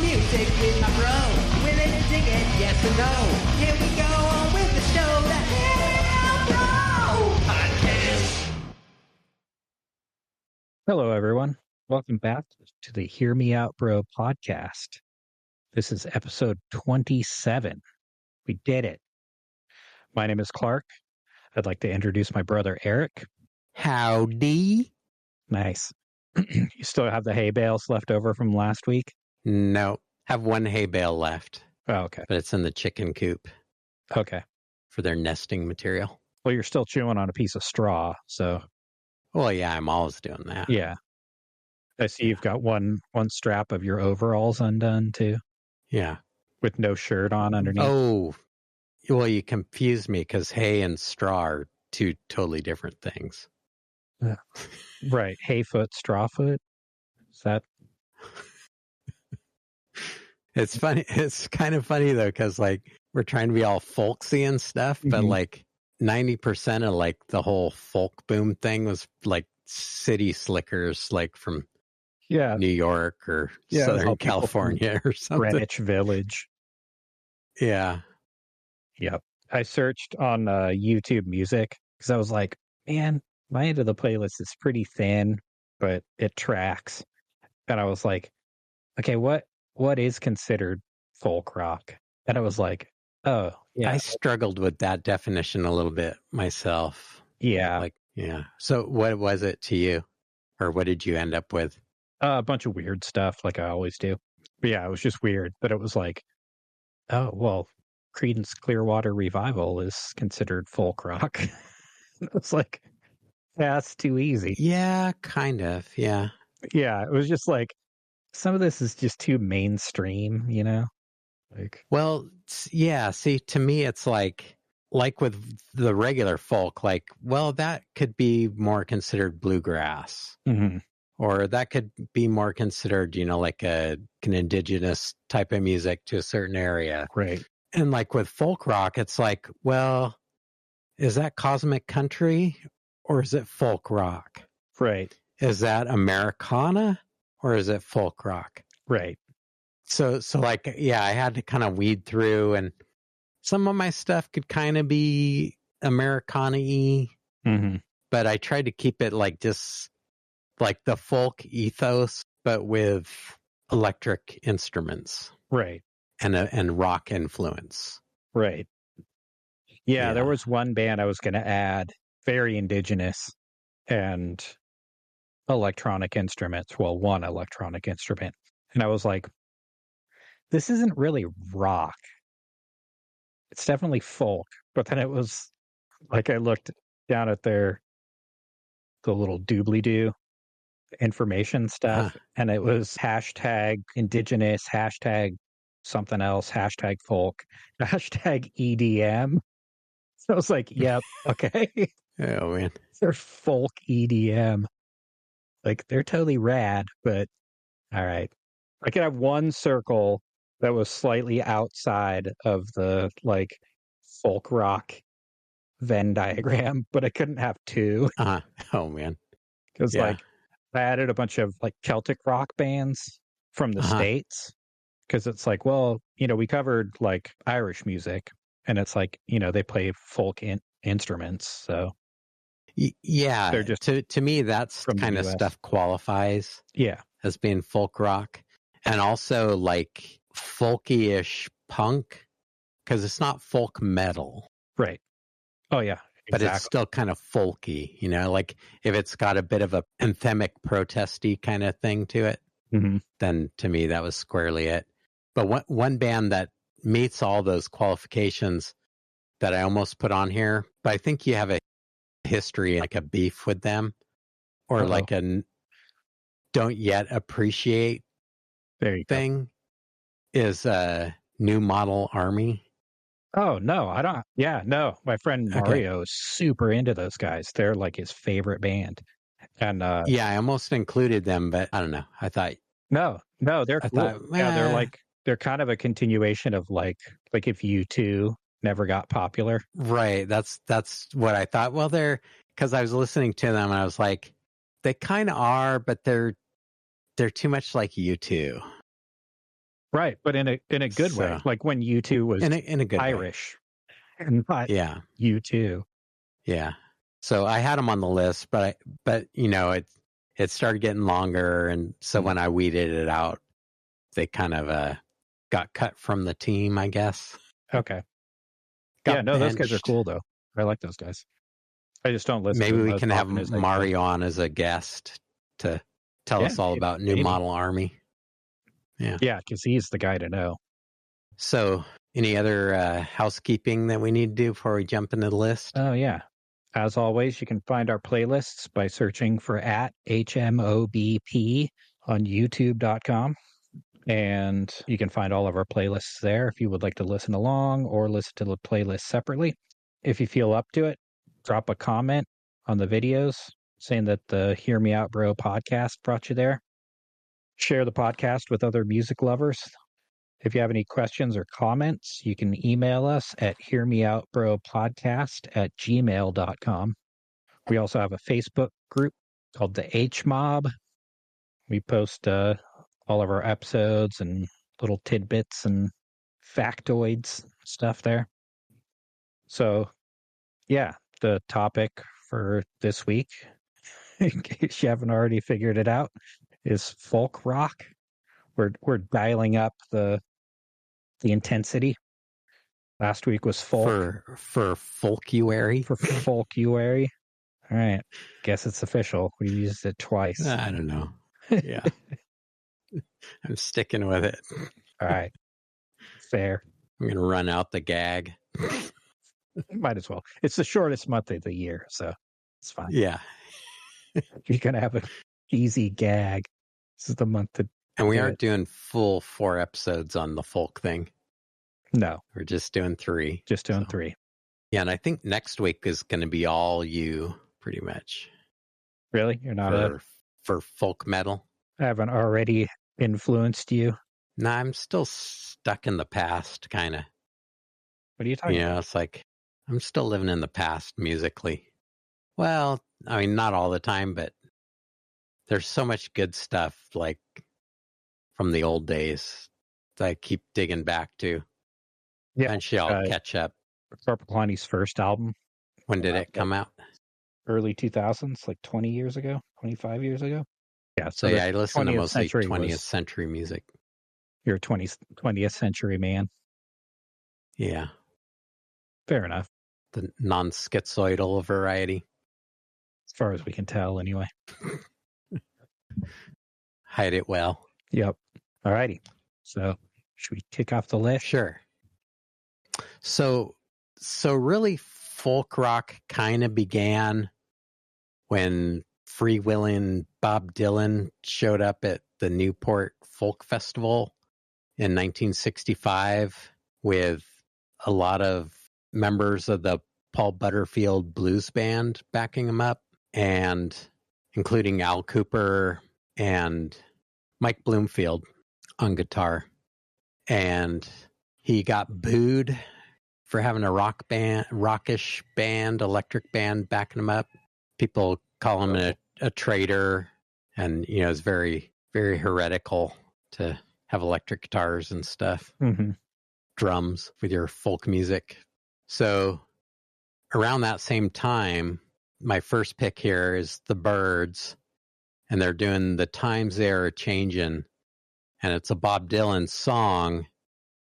music with my bro. Willing to dig it, yes or no? Here we go on with the show, the Hell Bro Podcast. Hello, everyone. Welcome back to the Hear Me Out Bro podcast. This is episode 27. We did it. My name is Clark. I'd like to introduce my brother, Eric. Howdy. Nice. You still have the hay bales left over from last week? No, have one hay bale left. Oh, okay. But it's in the chicken coop. Okay. For their nesting material. Well, you're still chewing on a piece of straw, so. Well, yeah, I'm always doing that. Yeah. I see you've got one strap of your overalls undone, too. Yeah. With no shirt on underneath. Oh, well, you confused me because hay and straw are two totally different things. Yeah. Right. Hayfoot, strawfoot. Is that? It's funny. It's kind of funny, though, because, like, we're trying to be all folksy and stuff, but, like, 90% of, like, the whole folk boom thing was, like, city slickers, like, from New York or Southern California or something. Greenwich Village. Yeah. Yep. I searched on YouTube Music because I was like, man, my end of the playlist is pretty thin, but it tracks. And I was like, okay, what is considered folk rock? And I was like, oh, yeah. I struggled with that definition a little bit myself. Yeah. Like, yeah. So what was it to you? Or what did you end up with? A bunch of weird stuff like I always do. But yeah, it was just weird. But it was like, oh, well, Creedence Clearwater Revival is considered folk rock. It's like, that's too easy. Yeah, kind of. Yeah. Yeah. It was just like, some of this is just too mainstream, you know? Like, well, yeah. See, to me, it's like with the regular folk, like, well, that could be more considered bluegrass. Mm-hmm. Or that could be more considered, you know, like an indigenous type of music to a certain area. Right. And like with folk rock, it's like, well, is that cosmic country or is it folk rock? Right. Is that Americana or is it folk rock? Right. So like, yeah, I had to kind of weed through, and some of my stuff could kind of be Americana-y, but I tried to keep it like just like the folk ethos, but with electric instruments. Right. And rock influence. Right. Yeah, there was one band I was going to add, very indigenous and electronic instruments. Well, one electronic instrument. And I was like, this isn't really rock. It's definitely folk. But then it was like, I looked down at the little doobly-doo information stuff, and it was hashtag indigenous, hashtag something else, hashtag folk, hashtag EDM. So I was like, yep, okay. Oh, man. They're folk EDM. Like, they're totally rad, but all right. I could have one circle that was slightly outside of the, like, folk rock Venn diagram, but I couldn't have two. Oh, man. Because, like, I added a bunch of, like, Celtic rock bands from the States. Because it's like, well, you know, we covered, like, Irish music. And it's like, you know, they play folk instruments. So, yeah, they're just to me, that's kind of stuff qualifies as being folk rock. And also, like, folky-ish punk, because it's not folk metal. Right. Oh, yeah. Exactly. But it's still kind of folky, you know, like if it's got a bit of a anthemic protesty kind of thing to it, then to me, that was squarely it. But one band that meets all those qualifications that I almost put on here, but I think you have a history, like a beef with them, or like a don't yet appreciate thing, is New Model Army. Oh, no, I don't. Yeah, no. My friend Mario is super into those guys. They're like his favorite band. And yeah, I almost included them, but I don't know. I thought no, they're cool. Yeah, they're kind of a continuation of like if U2 never got popular. Right. That's what I thought. Well, because I was listening to them and I was like, they kind of are, but they're too much like U2. Right, but in a good way, like when U2 was in a good Irish, and not U2. Yeah. So I had them on the list, but it started getting longer, and so when I weeded it out, they kind of got cut from the team, I guess. Okay. Those guys are cool though. I like those guys. I just don't listen. Maybe to them we can have Mario on as a guest to tell us all about New Model Army. Yeah, because he's the guy to know. So, any other housekeeping that we need to do before we jump into the list? Oh, yeah. As always, you can find our playlists by searching for @HMOBP on YouTube.com. And you can find all of our playlists there if you would like to listen along or listen to the playlist separately. If you feel up to it, drop a comment on the videos saying that the Hear Me Out Bro podcast brought you there. Share the podcast with other music lovers. If you have any questions or comments, you can email us at hearmeoutbropodcast@gmail.com. We also have a Facebook group called the HMOB. We post all of our episodes and little tidbits and factoids stuff there. So, yeah, the topic for this week, in case you haven't already figured it out, is folk rock. We're dialing up the intensity. Last week was folk for folkuary. For folkuary. All right, guess it's official. We used it twice. I don't know. Yeah, I'm sticking with it. All right, fair. I'm gonna run out the gag. Might as well. It's the shortest month of the year, so it's fine. Yeah, you're gonna have an easy gag. This is the month to. And we aren't doing full 4 episodes on the folk thing. No. We're just doing 3. Just doing 3. Yeah, and I think next week is going to be all you, pretty much. Really? You're not for folk metal? I haven't already influenced you? No, I'm still stuck in the past, kind of. What are you talking about? It's like, I'm still living in the past musically. Well, I mean, not all the time, but there's so much good stuff, like, from the old days that I keep digging back to. Yeah. Eventually I'll catch up. Purple Kalani's first album. When did it come out? Early 2000s, like 20 years ago, 25 years ago. Yeah. So I listen to mostly 20th century music. You're a 20th century man. Yeah. Fair enough. The non-schizoidal variety. As far as we can tell, anyway. Hide it well. Yep. All righty. So should we kick off the list? Sure. So really folk rock kind of began when freewheeling Bob Dylan showed up at the Newport Folk Festival in 1965 with a lot of members of the Paul Butterfield Blues Band backing him up, and including Al Kooper and Mike Bloomfield on guitar. And he got booed for having a rockish band, electric band backing him up. People call him a traitor, and it's very, very heretical to have electric guitars and stuff, drums with your folk music. So around that same time, my first pick here is the Byrds, and they're doing The Times They Are Changin', and it's a Bob Dylan song,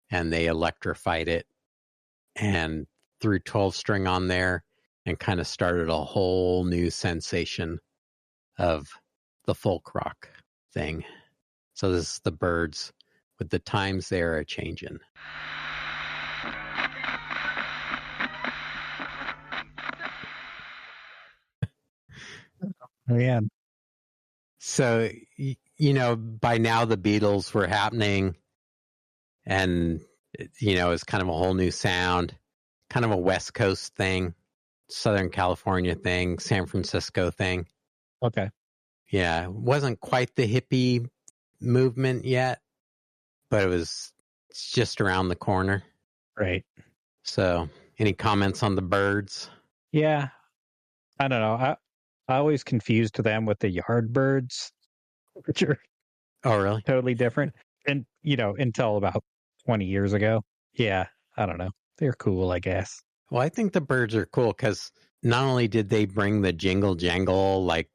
and they electrified it and threw 12-string on there and kind of started a whole new sensation of the folk rock thing. So this is the Byrds with The Times They Are Changin'. Man. So, by now the Beatles were happening, and, it's kind of a whole new sound, kind of a West Coast thing, Southern California thing, San Francisco thing. Okay. Yeah, it wasn't quite the hippie movement yet, but it's just around the corner. Right. So, any comments on the Byrds? Yeah. I don't know. I always confused them with the Yardbirds, which are really totally different. And, until about 20 years ago. Yeah, I don't know. They're cool, I guess. Well, I think the Byrds are cool because not only did they bring the jingle jangle, like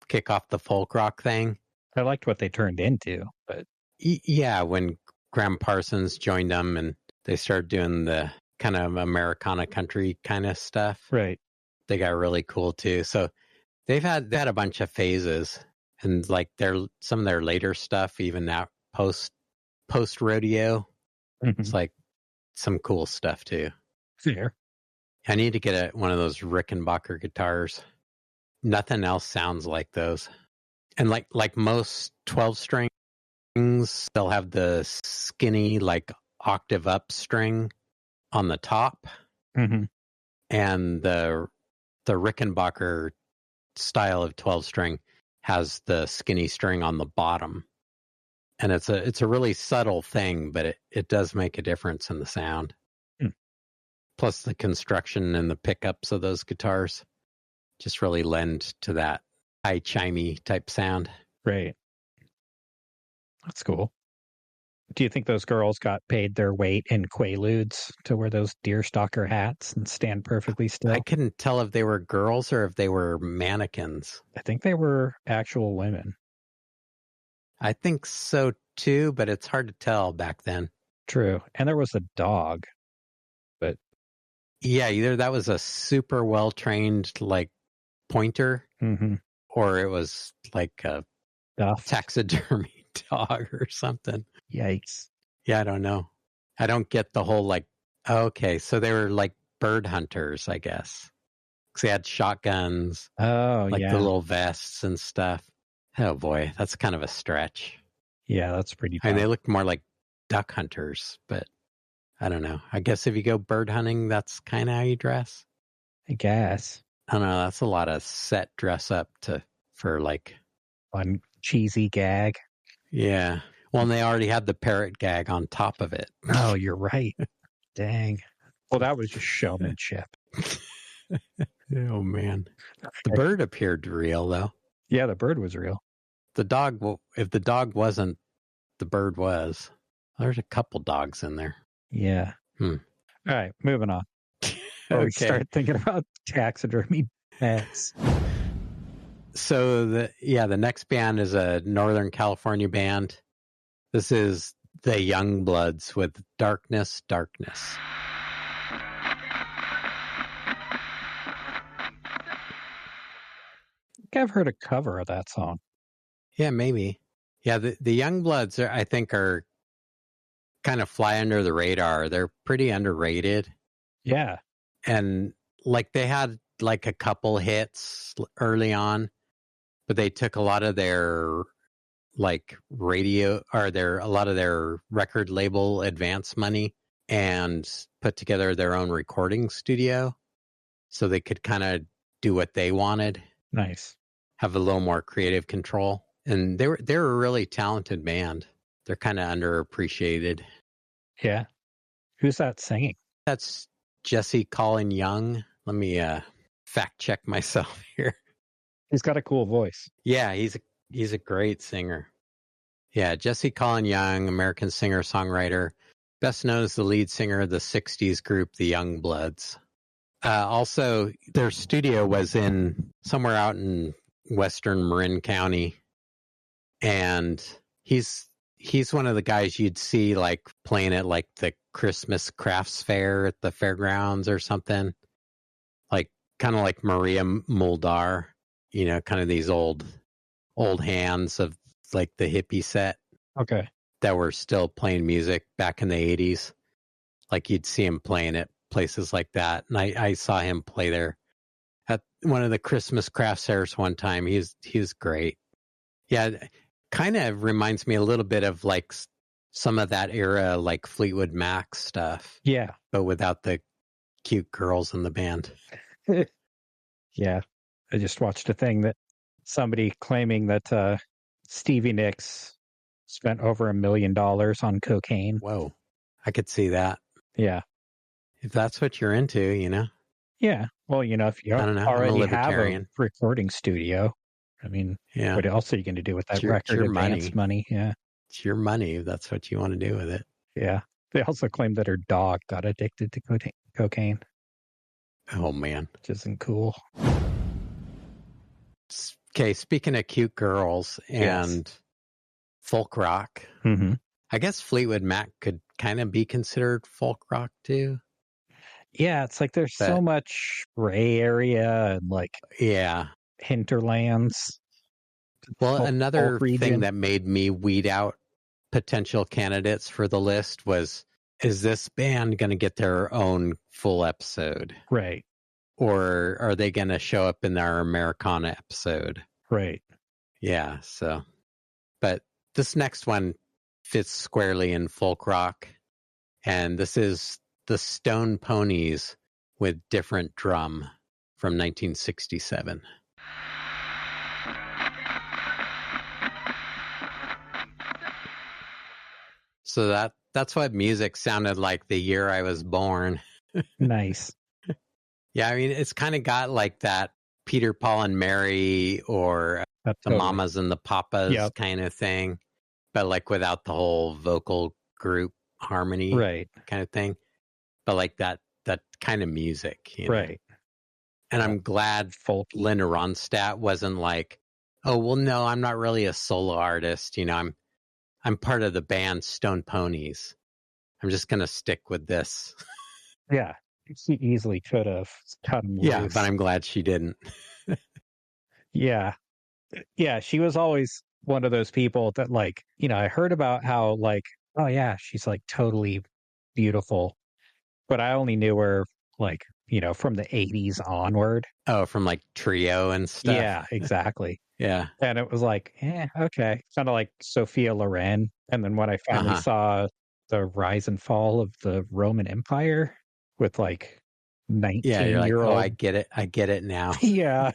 kick off the folk rock thing. I liked what they turned into, but yeah, when Graham Parsons joined them and they started doing the kind of Americana country kind of stuff. Right. They got really cool too. So they had a bunch of phases, and like some of their later stuff, even that post rodeo, it's like some cool stuff too. Fair. I need to get one of those Rickenbacker guitars. Nothing else sounds like those. And like most 12 strings, they'll have the skinny like octave up string on the top, and the Rickenbacker style of 12 string has the skinny string on the bottom. And it's a really subtle thing, but it does make a difference in the sound. Plus the construction and the pickups of those guitars just really lend to that high chimey type sound. Right. That's cool. Do you think those girls got paid their weight in Quaaludes to wear those deerstalker hats and stand perfectly still? I couldn't tell if they were girls or if they were mannequins. I think they were actual women. I think so too, but it's hard to tell back then. True. And there was a dog. But yeah, either that was a super well-trained like pointer, or it was like a taxidermy dog or something. Yikes. Yeah, I don't know. I don't get the whole like, okay, so they were like bird hunters, I guess. Because they had shotguns. Oh, like yeah. the little vests and stuff. Oh boy, that's kind of a stretch. Yeah, that's pretty I mean, they look more like duck hunters, but I don't know. I guess if you go bird hunting, that's kind of how you dress. I guess. I don't know. That's a lot of set dress up for like one cheesy gag. Yeah. Well, and they already had the parrot gag on top of it. Oh, you're right. Dang. Well, that was just showmanship. Oh, man. The bird appeared real, though. Yeah, the bird was real. The dog, if the dog wasn't, the bird was. There's a couple dogs in there. Yeah. All right, moving on. Okay. We start thinking about taxidermy pets. So the next band is a Northern California band. This is the Youngbloods with Darkness, Darkness. I think I've heard a cover of that song. Yeah, maybe. Yeah, the Youngbloods I think are kind of fly under the radar. They're pretty underrated. Yeah. And like they had like a couple hits early on, but they took a lot of their like radio or a lot of their record label advance money and put together their own recording studio so they could kind of do what they wanted. Nice. Have a little more creative control. And they're a really talented band. They're kind of underappreciated. Yeah. Who's that singing? That's Jesse Colin Young. Let me fact check myself here. He's got a cool voice. Yeah, he's a great singer. Yeah, Jesse Colin Young, American singer-songwriter, best known as the lead singer of the 60s group, the Youngbloods. Also, their studio was in somewhere out in western Marin County. And he's one of the guys you'd see like playing at like the Christmas crafts fair at the fairgrounds or something. Like kind of like Maria Muldaur, kind of these old hands of like the hippie set. Okay. That were still playing music back in the 80s. Like you'd see him playing at places like that. And I saw him play there at one of the Christmas crafts fairs one time. He's great. Yeah. Kind of reminds me a little bit of like some of that era, like Fleetwood Mac stuff. Yeah. But without the cute girls in the band. Yeah. I just watched a thing that somebody claiming that Stevie Nicks spent over $1 million on cocaine. Whoa. I could see that. Yeah. If that's what you're into, Yeah. Well, if you already have a recording studio, I mean, what else are you going to do with that record advance money? Yeah. it's your money if that's what you want to do with it. Yeah. They also claimed that her dog got addicted to cocaine. Oh, man. Which isn't cool. Okay, speaking of cute girls and folk rock, I guess Fleetwood Mac could kind of be considered folk rock too. Yeah, it's like there's so much gray area and like hinterlands. Well, another thing that made me weed out potential candidates for the list was, is this band going to get their own full episode? Right. Or are they going to show up in our Americana episode? Right. Yeah, so. But this next one fits squarely in folk rock. And this is the Stone Ponies with Different Drum from 1967. So that's what music sounded like the year I was born. Nice. Yeah, I mean, it's kind of got like that Peter, Paul, and Mary or the Mamas and the Papas kind of thing, but like without the whole vocal group harmony kind of thing. But like that kind of music, you know? Right. And I'm glad Linda Ronstadt wasn't like, oh, well, no, I'm not really a solo artist. You know, I'm part of the band Stone Ponies. I'm just going to stick with this. Yeah. She easily could have cut him loose. Yeah, but I'm glad she didn't. Yeah. Yeah, she was always one of those people that like, you know, I heard about how like, oh yeah, she's like totally beautiful. But I only knew her like, you know, from the 80s onward. Oh, from like Trio and stuff. Yeah, exactly. Yeah. And it was like, okay. Kind of like Sophia Loren. And then when I finally saw the rise and fall of the Roman Empire with like 19-year-old. Oh, I get it now. Yeah.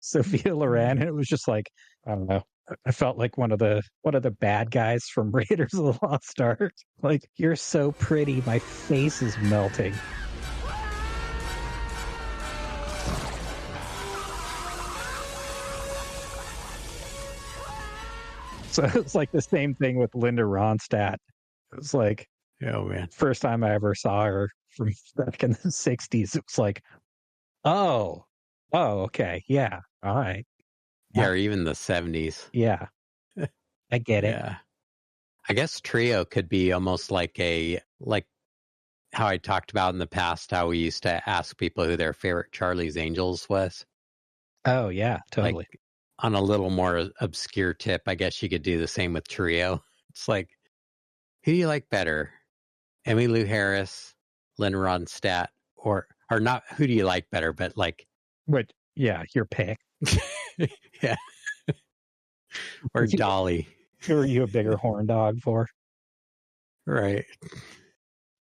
Sophia Loren. And it was just like, I don't know. I felt like one of the bad guys from Raiders of the Lost Ark. Like, you're so pretty, my face is melting. So it's like the same thing with Linda Ronstadt. It was like, oh man, first time I ever saw her from back in the 60s. It was like, oh, okay, yeah, all right. Yeah, or even the 70s. Yeah, I get it. Yeah, I guess Trio could be almost like how I talked about in the past, how we used to ask people who their favorite Charlie's Angels was. Oh yeah, totally. Like, on a little more obscure tip, I guess you could do the same with Trio. It's like, who do you like better? Emmylou Harris, Linda Ronstadt, or not? Who do you like better? But like, what? Yeah, your pick. Yeah, or Dolly. Who are you a bigger horn dog for? Right.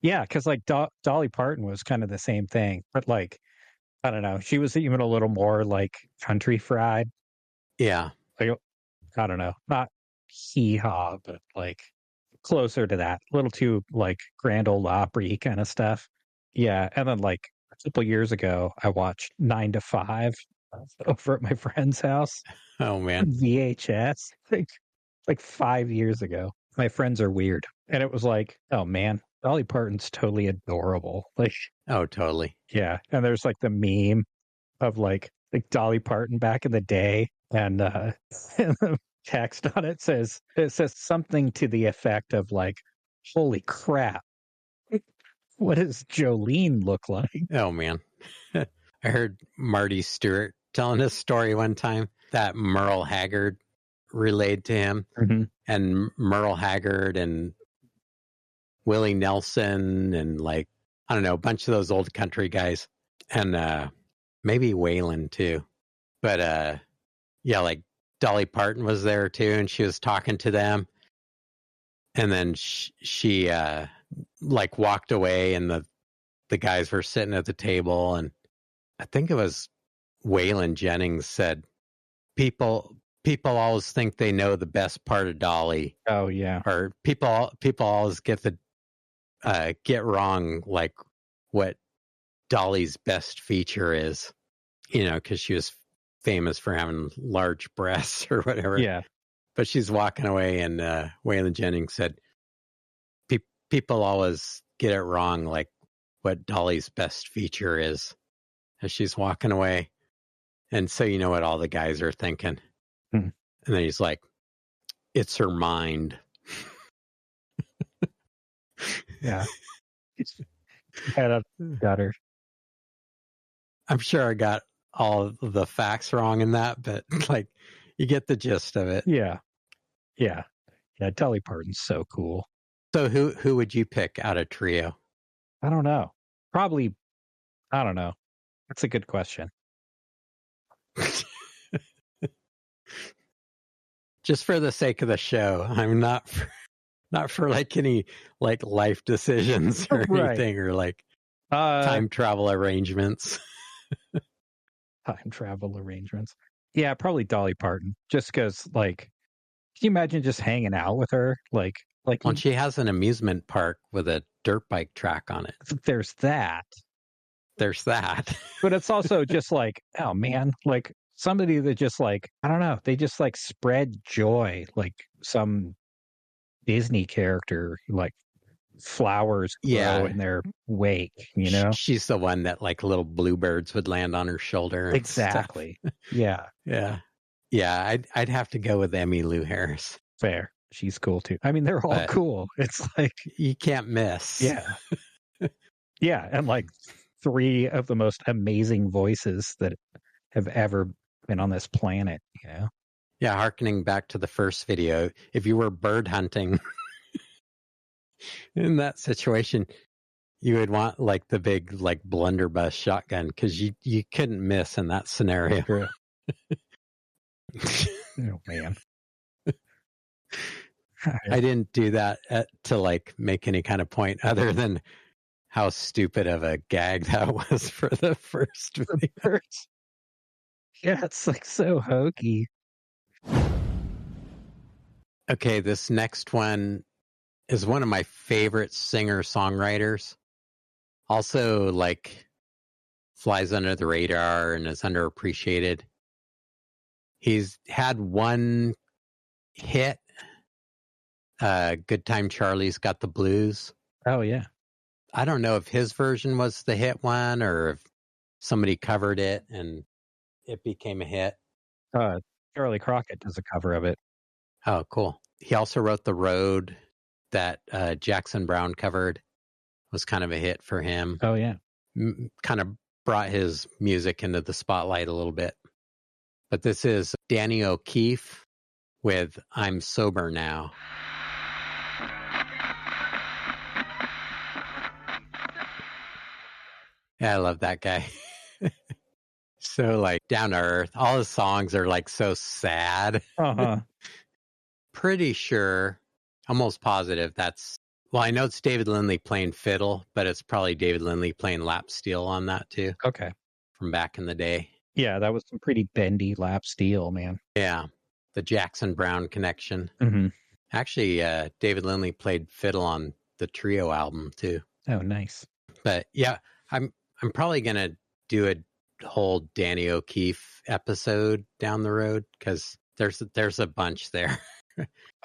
Yeah, because like Dolly Parton was kind of the same thing, but like, I don't know, she was even a little more like country fried. Yeah. Like, I don't know, not hee-haw, but like closer to that. A little too like Grand Ole Opry kind of stuff. Yeah. And then like a couple years ago, I watched 9 to 5 over at my friend's house. Oh man. VHS. Like 5 years ago. My friends are weird. And it was like, oh man, Dolly Parton's totally adorable. Like, oh, totally. Yeah. And there's like the meme of like Dolly Parton back in the day. And the text on it says something to the effect of like, holy crap, what does Jolene look like? Oh man. I heard Marty Stewart telling a story one time that Merle Haggard relayed to him. Mm-hmm. And Merle Haggard and Willie Nelson and like, I don't know, a bunch of those old country guys. And maybe Waylon too. But yeah, like Dolly Parton was there too, and she was talking to them. And then she like walked away, and the guys were sitting at the table, and I think it was Waylon Jennings said, people always think they know the best part of Dolly. Oh yeah. Or people always get wrong like what Dolly's best feature is, you know, because she was famous for having large breasts or whatever. Yeah. But she's walking away, and Waylon Jennings said, people always get it wrong, like what Dolly's best feature is, as she's walking away. And so you know what all the guys are thinking. And then he's like, it's her mind. Yeah. Got her. I'm sure I got all of the facts wrong in that, but like you get the gist of it. Yeah. Dolly Parton's so cool. So who would you pick out of Trio? I don't know. Probably, I don't know. That's a good question. Just for the sake of the show, I'm not for like any like life decisions or anything, or like time travel arrangements. Time travel arrangements. Yeah, probably Dolly Parton. Just because, like, can you imagine just hanging out with her? Like, well, she has an amusement park with a dirt bike track on it. There's that. But it's also just like, oh man, like somebody that just like, I don't know, they just like spread joy, like some Disney character, like flowers grow in their wake, you know? She's the one that like little bluebirds would land on her shoulder. Exactly. Yeah. I'd have to go with Emmylou Harris. Fair. She's cool too. I mean, they're all cool. It's like you can't miss. Yeah. Yeah. And like 3 of the most amazing voices that have ever been on this planet, you know? Yeah, harkening back to the first video, if you were bird hunting in that situation, you would want like the big like blunderbuss shotgun because you couldn't miss in that scenario. Oh man. I didn't do that to like make any kind of point other than how stupid of a gag that was for the first video. Yeah, it's like so hokey. Okay, this next one is one of my favorite singer-songwriters. Also, like, flies under the radar and is underappreciated. He's had one hit, Good Time Charlie's Got the Blues. Oh, yeah. I don't know if his version was the hit one or if somebody covered it and it became a hit. Charlie Crockett does a cover of it. Oh, cool. He also wrote The Road that Jackson Browne covered. Was kind of a hit for him. Oh, yeah. Kind of brought his music into the spotlight a little bit. But this is Danny O'Keefe with I'm Sober Now. Yeah, I love that guy. So like down to earth. All his songs are like so sad. Uh-huh. Pretty sure, almost positive that's, well, I know it's David Lindley playing fiddle, but it's probably David Lindley playing lap steel on that too. Okay. From back in the day. Yeah, that was some pretty bendy lap steel, man. Yeah. The Jackson Browne connection. Mm-hmm. Actually, David Lindley played fiddle on the Trio album too. Oh, nice. But yeah, I'm probably going to do a whole Danny O'Keefe episode down the road because there's a bunch there.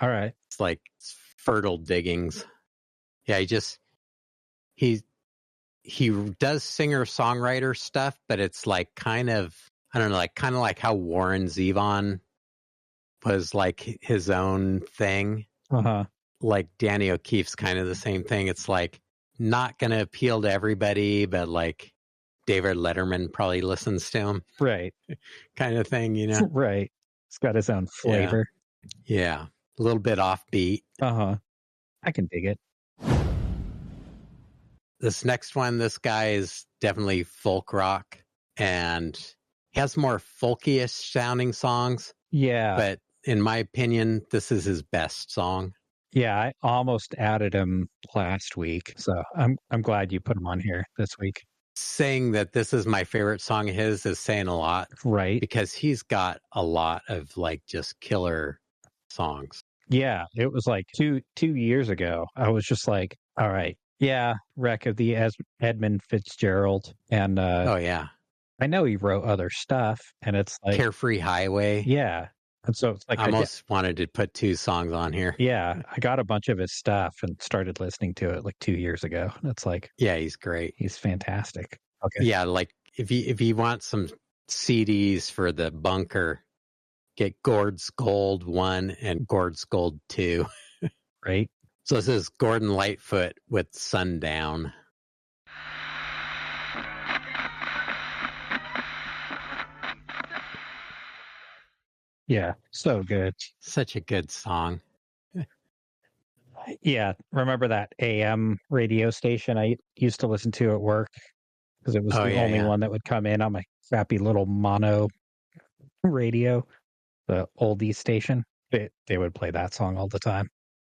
All right. It's like fertile diggings. Yeah, he does singer-songwriter stuff, but it's like kind of like how Warren Zevon was like his own thing. Uh-huh. Like Danny O'Keefe's kind of the same thing. It's like not going to appeal to everybody, but like David Letterman probably listens to him. Right. Kind of thing, you know? Right. It's got his own flavor. Yeah. A little bit offbeat. Uh-huh. I can dig it. This next one, this guy is definitely folk rock and he has more folky-ish sounding songs. Yeah. But in my opinion, this is his best song. Yeah, I almost added him last week. So I'm glad you put him on here this week. Saying that this is my favorite song of his is saying a lot. Right. Because he's got a lot of like just killer songs. Yeah, it was like two years ago. I was just like, all right, yeah, Wreck of the Edmund Fitzgerald. And oh, yeah. I know he wrote other stuff and it's like Carefree Highway. Yeah. And so it's like I almost wanted to put 2 songs on here. Yeah, I got a bunch of his stuff and started listening to it like 2 years ago. And it's like, yeah, he's great. He's fantastic. Okay. Yeah, like if you want some CDs for the bunker, get Gord's Gold 1 and Gord's Gold 2. Right. So this is Gordon Lightfoot with Sundown. Yeah, so good. Such a good song. Yeah, remember that AM radio station I used to listen to at work? Because it was the only one that would come in on my crappy little mono radio, the oldie station. They would play that song all the time.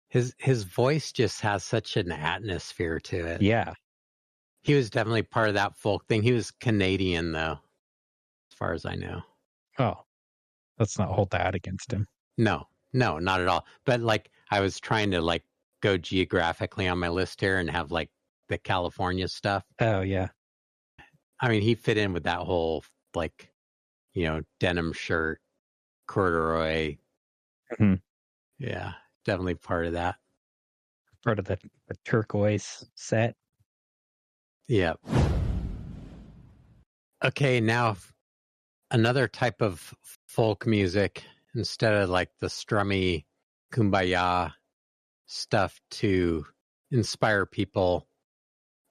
His voice just has such an atmosphere to it. Yeah. He was definitely part of that folk thing. He was Canadian, though, as far as I know. Oh, let's not hold that against him. No, not at all. But like, I was trying to like go geographically on my list here and have like the California stuff. Oh, yeah. I mean, he fit in with that whole like, denim shirt, corduroy. Mm-hmm. Yeah, definitely part of that. Part of the turquoise set. Yeah. Okay, now another type of folk music, instead of like the strummy kumbaya stuff to inspire people.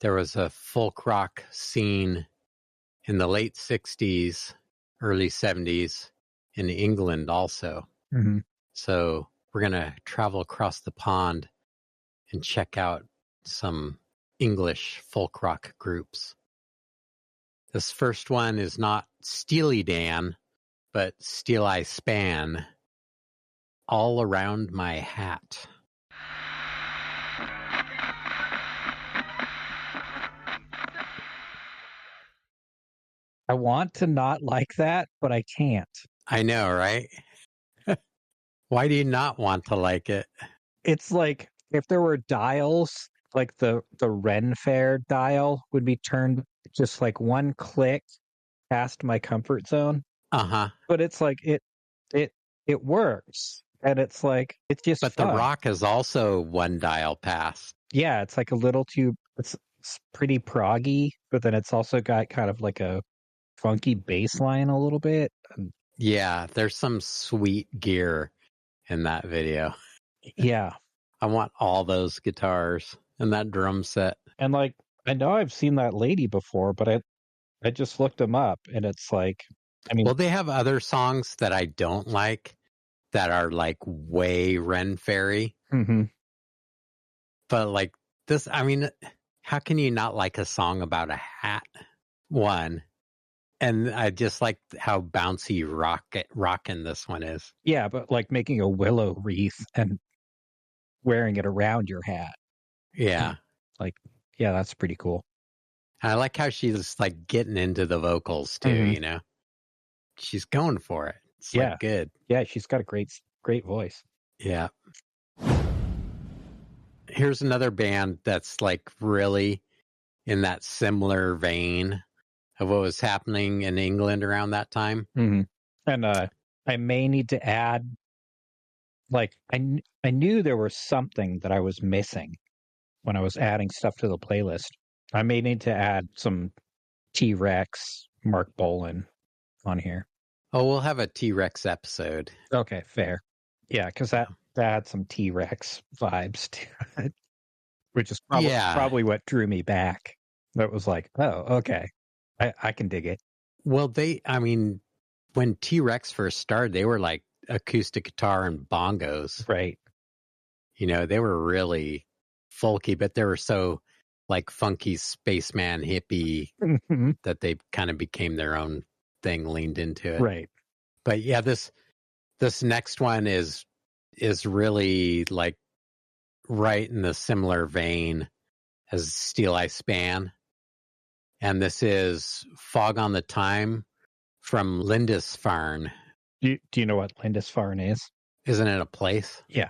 There was a folk rock scene in the late 60s, early 70s in England also. Mm-hmm. So we're going to travel across the pond and check out some English folk rock groups. This first one is not Steely Dan, but Steel Eye Span, All Around My Hat. I want to not like that, but I can't. I know, right? Why do you not want to like it? It's like if there were dials, like the Ren Fair dial would be turned just like one click past my comfort zone. Uh-huh. But it's like it works. And it's like it's just But fun. the rock is also one dial past. Yeah, it's like a little too it's pretty proggy, but then it's also got kind of like a funky bass line a little bit. Yeah, there's some sweet gear in that video. Yeah. I want all those guitars and that drum set. And like I know I've seen that lady before, but I just looked them up and it's like well, they have other songs that I don't like that are like way Ren Fairy. Mm-hmm. But like this, I mean, how can you not like a song about a hat? One. And I just like how bouncy rockin' this one is. Yeah, but like making a willow wreath and wearing it around your hat. Yeah. Like, yeah, that's pretty cool. I like how she's like getting into the vocals too, Mm-hmm. She's going for it. It's like good. Yeah, she's got a great voice. Yeah. Here's another band that's like really in that similar vein of what was happening in England around that time. Mm-hmm. And I may need to add, like, I knew there was something that I was missing when I was adding stuff to the playlist. I may need to add some T-Rex, Mark Bolan on here. Oh, we'll have a T-Rex episode. Okay, fair. Yeah, because that had some T-Rex vibes to it, which is probably what drew me back. That was like, oh, okay. I can dig it. Well, when T-Rex first started, they were like acoustic guitar and bongos. Right. They were really folky, but they were so like funky spaceman hippie that they kind of became their own thing, leaned into it. Right. But yeah, this next one is really like right in the similar vein as Steel Eye Span. And this is Fog on the Time from Lindisfarne. Do you know what Lindisfarne is? Isn't it a place? Yeah.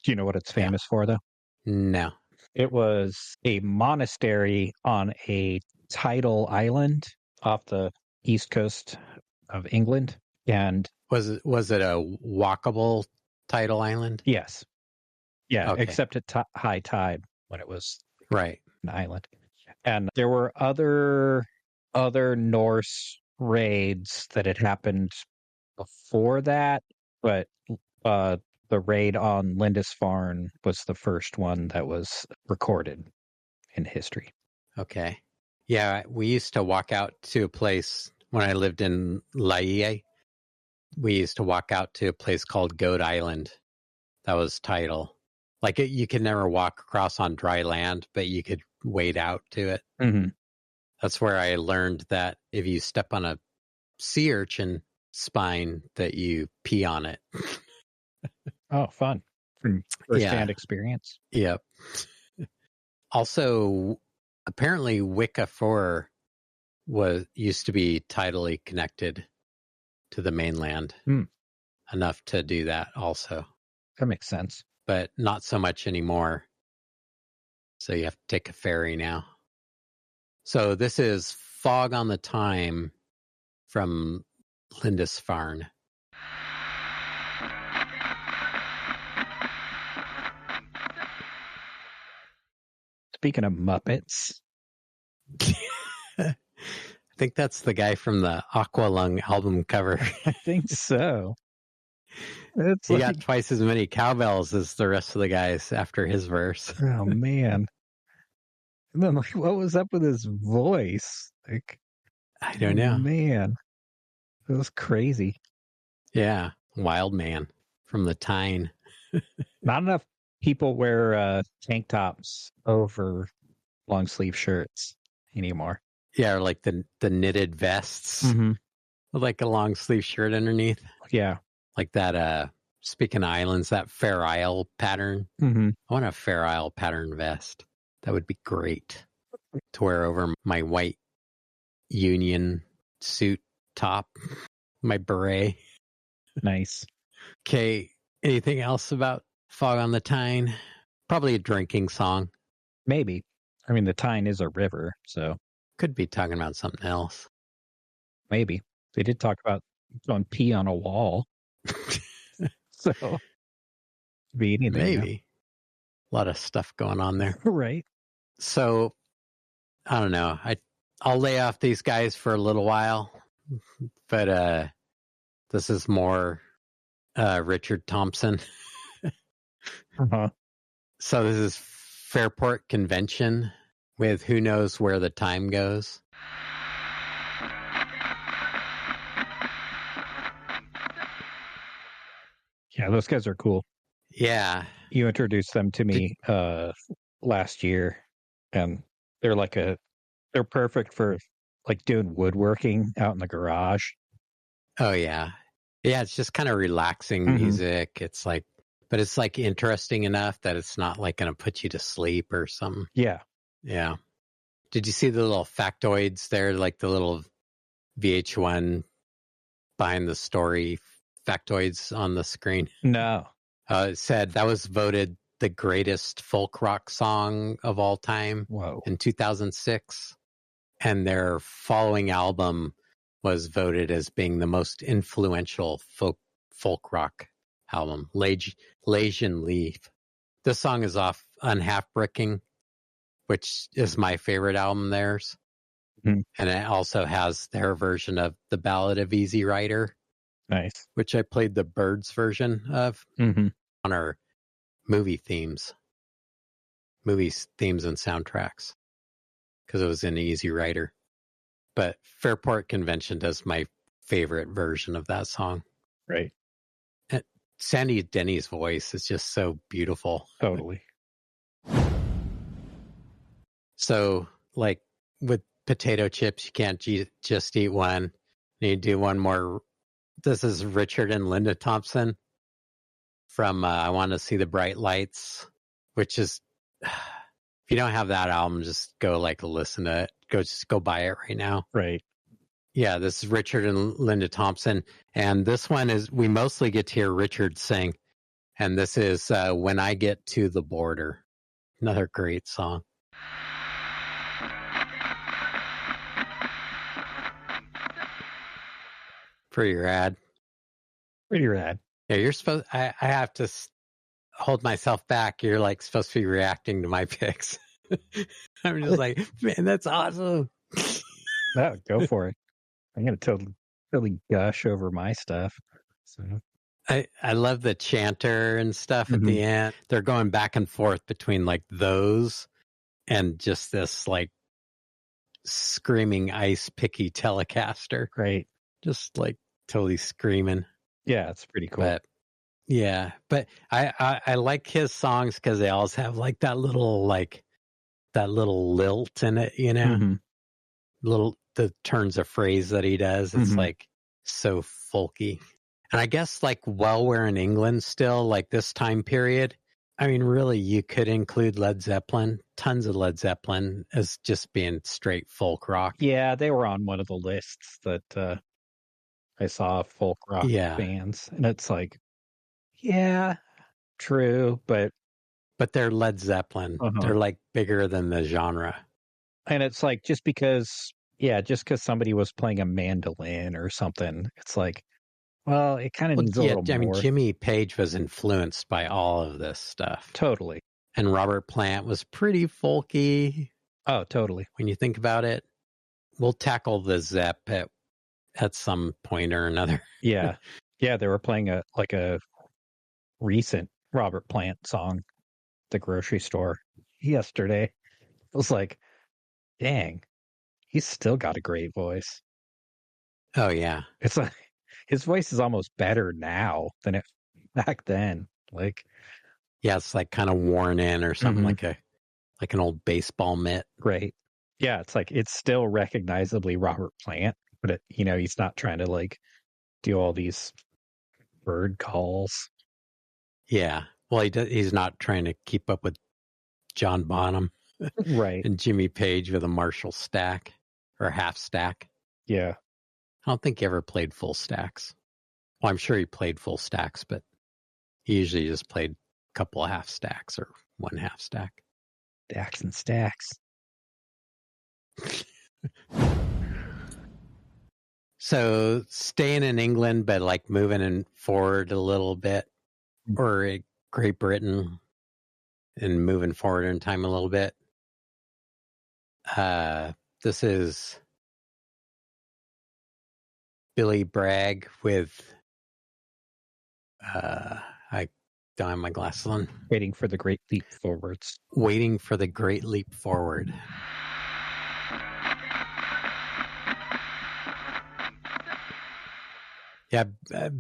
Do you know what it's famous for, though? No. It was a monastery on a tidal island off the east coast of England. And was it a walkable tidal island? Yes. Yeah, Okay. except at high tide when it was Right. an island. And there were other Norse raids that had happened before that, but the raid on Lindisfarne was the first one that was recorded in history. Okay. Yeah, we used to walk out to a place when I lived in Laie. We used to walk out to a place called Goat Island. That was tidal. Like you could never walk across on dry land, but you could wade out to it. Mm-hmm. That's where I learned that if you step on a sea urchin spine, that you pee on it. Oh, fun. From first-hand experience. Yep. Also, apparently Wicca 4 used to be tidally connected to the mainland. Enough to do that also. That makes sense. But not so much anymore. So you have to take a ferry now. So this is Fog on the Time from Lindisfarne. Speaking of Muppets. I think that's the guy from the Aqualung album cover. I think so. He got twice as many cowbells as the rest of the guys after his verse. Oh, man. And then, like, what was up with his voice? Like, I don't know. Man, it was crazy. Yeah, wild man from the Tyne. Not enough people wear tank tops over long sleeve shirts anymore. Yeah, or like the knitted vests with like a long sleeve shirt underneath. Yeah. Like that, speaking of islands, that Fair Isle pattern. Mm-hmm. I want a Fair Isle pattern vest. That would be great to wear over my white Union suit top, my beret. Nice. Okay, anything else about Fog on the Tyne? Probably a drinking song. Maybe. I mean, the Tyne is a river, so. Could be talking about something else. Maybe. They did talk about going pee on a wall. So, be anything. Maybe. A lot of stuff going on there. Right. So, I don't know. I'll lay off these guys for a little while, but this is more Richard Thompson. Uh-huh. So this is Fairport Convention with Who Knows Where the Time Goes. Yeah, those guys are cool. Yeah. You introduced them to me last year, and they're perfect for like doing woodworking out in the garage. Oh yeah. Yeah, it's just kind of relaxing music. It's like, but it's like interesting enough that it's not like going to put you to sleep or something. Yeah. Yeah. Did you see the little factoids there? Like the little VH1 behind the story factoids on the screen? No. It said that was voted the greatest folk rock song of all time. Whoa. In 2006. And their following album was voted as being the most influential folk rock album, Lasian Leaf. This song is off Unhalf-Bricking, which is my favorite album theirs. And it also has their version of The Ballad of Easy Rider. Nice. Which I played the Birds version of on our movie themes and soundtracks, because it was in Easy Rider. But Fairport Convention does my favorite version of that song. Right. And Sandy Denny's voice is just so beautiful. Totally. So, like with potato chips, you can't just eat one. You do one more. This is Richard and Linda Thompson from I Want to See the Bright Lights, which is, if you don't have that album, just go listen to it. Go buy it right now. Right. Yeah, this is Richard and Linda Thompson. And this one is, we mostly get to hear Richard sing. And this is When I Get to the Border. Another great song. For your ad. Pretty rad. Yeah, you're supposed. I have to hold myself back. You're like supposed to be reacting to my picks. I'm just like, man, that's awesome. No, go for it. I'm gonna totally gush over my stuff. So I love the chanter and stuff at the end. They're going back and forth between like those and just this like screaming ice picky Telecaster. Great. Just like totally screaming. Yeah, it's pretty cool. But yeah, but I like his songs because they always have like that little lilt in it, you know, the turns of phrase that he does. It's like so folky. And I guess like while we're in England still, like this time period, I mean, really, you could include Led Zeppelin, tons of Led Zeppelin as just being straight folk rock. Yeah, they were on one of the lists that I saw folk rock bands. And it's like, yeah, true, but they're Led Zeppelin. They're like bigger than the genre. And it's like just because somebody was playing a mandolin or something, it's like, well, it kind of needs a little more. I mean, Jimmy Page was influenced by all of this stuff. Totally. And Robert Plant was pretty folky. Oh, totally. When you think about it, we'll tackle the Zepp at some point or another. Yeah. Yeah, they were playing a recent Robert Plant song at the grocery store yesterday. It was like, dang, he's still got a great voice. Oh, yeah. It's like his voice is almost better now than it back then. Like, yeah, it's like kind of worn in or something, like an old baseball mitt. Right. Yeah, it's like it's still recognizably Robert Plant, but he's not trying to like do all these bird calls. Yeah. Well, he's not trying to keep up with John Bonham. Right. And Jimmy Page with a Marshall stack or half stack. Yeah. I don't think he ever played full stacks. Well, I'm sure he played full stacks, but he usually just played a couple of half stacks or one half stack. Stacks and stacks. So staying in England, but like moving forward a little bit, or Great Britain and moving forward in time a little bit. This is Billy Bragg with I don't have my glasses on. Waiting for the Great Leap Forwards. Waiting for the Great Leap Forward. Yeah,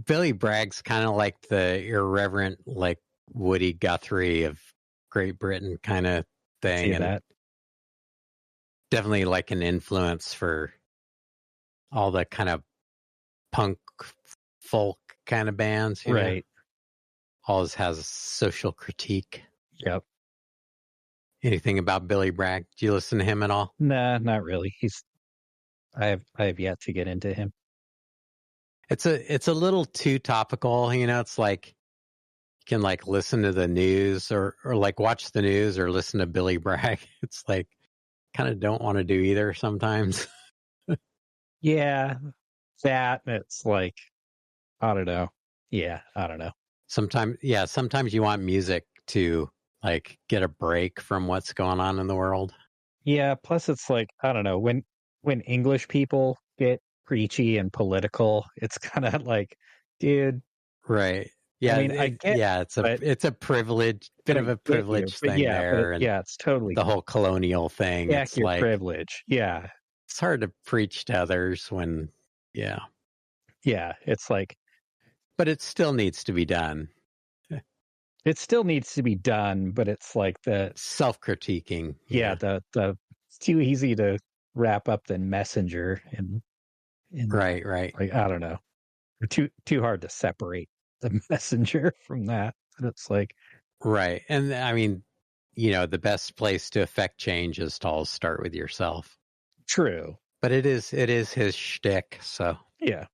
Billy Bragg's kind of like the irreverent, like Woody Guthrie of Great Britain kind of thing. See that? Definitely like an influence for all the kind of punk folk kind of bands. Right. Always has a social critique. Yep. Anything about Billy Bragg? Do you listen to him at all? Nah, not really. I have yet to get into him. It's a little too topical, it's like you can like listen to the news or like watch the news or listen to Billy Bragg. It's like kind of don't want to do either sometimes. Yeah. That it's like I don't know. Yeah, I don't know. Sometimes you want music to like get a break from what's going on in the world. Yeah, plus it's like, I don't know, when English people get preachy and political, it's kind of like, dude. Right. Yeah. I mean, I get it's a privilege, bit of a privilege thing there. It's totally the whole colonial thing. It's your like privilege. Yeah. It's hard to preach to others when, yeah. Yeah. It's like, but it still needs to be done. It still needs to be done, but it's like the self-critiquing. Yeah. The it's too easy to wrap up the messenger and right. Like, I don't know. Too hard to separate the messenger from that. And it's like, right. And I mean, the best place to affect change is to always start with yourself. True. But it is his shtick. So yeah.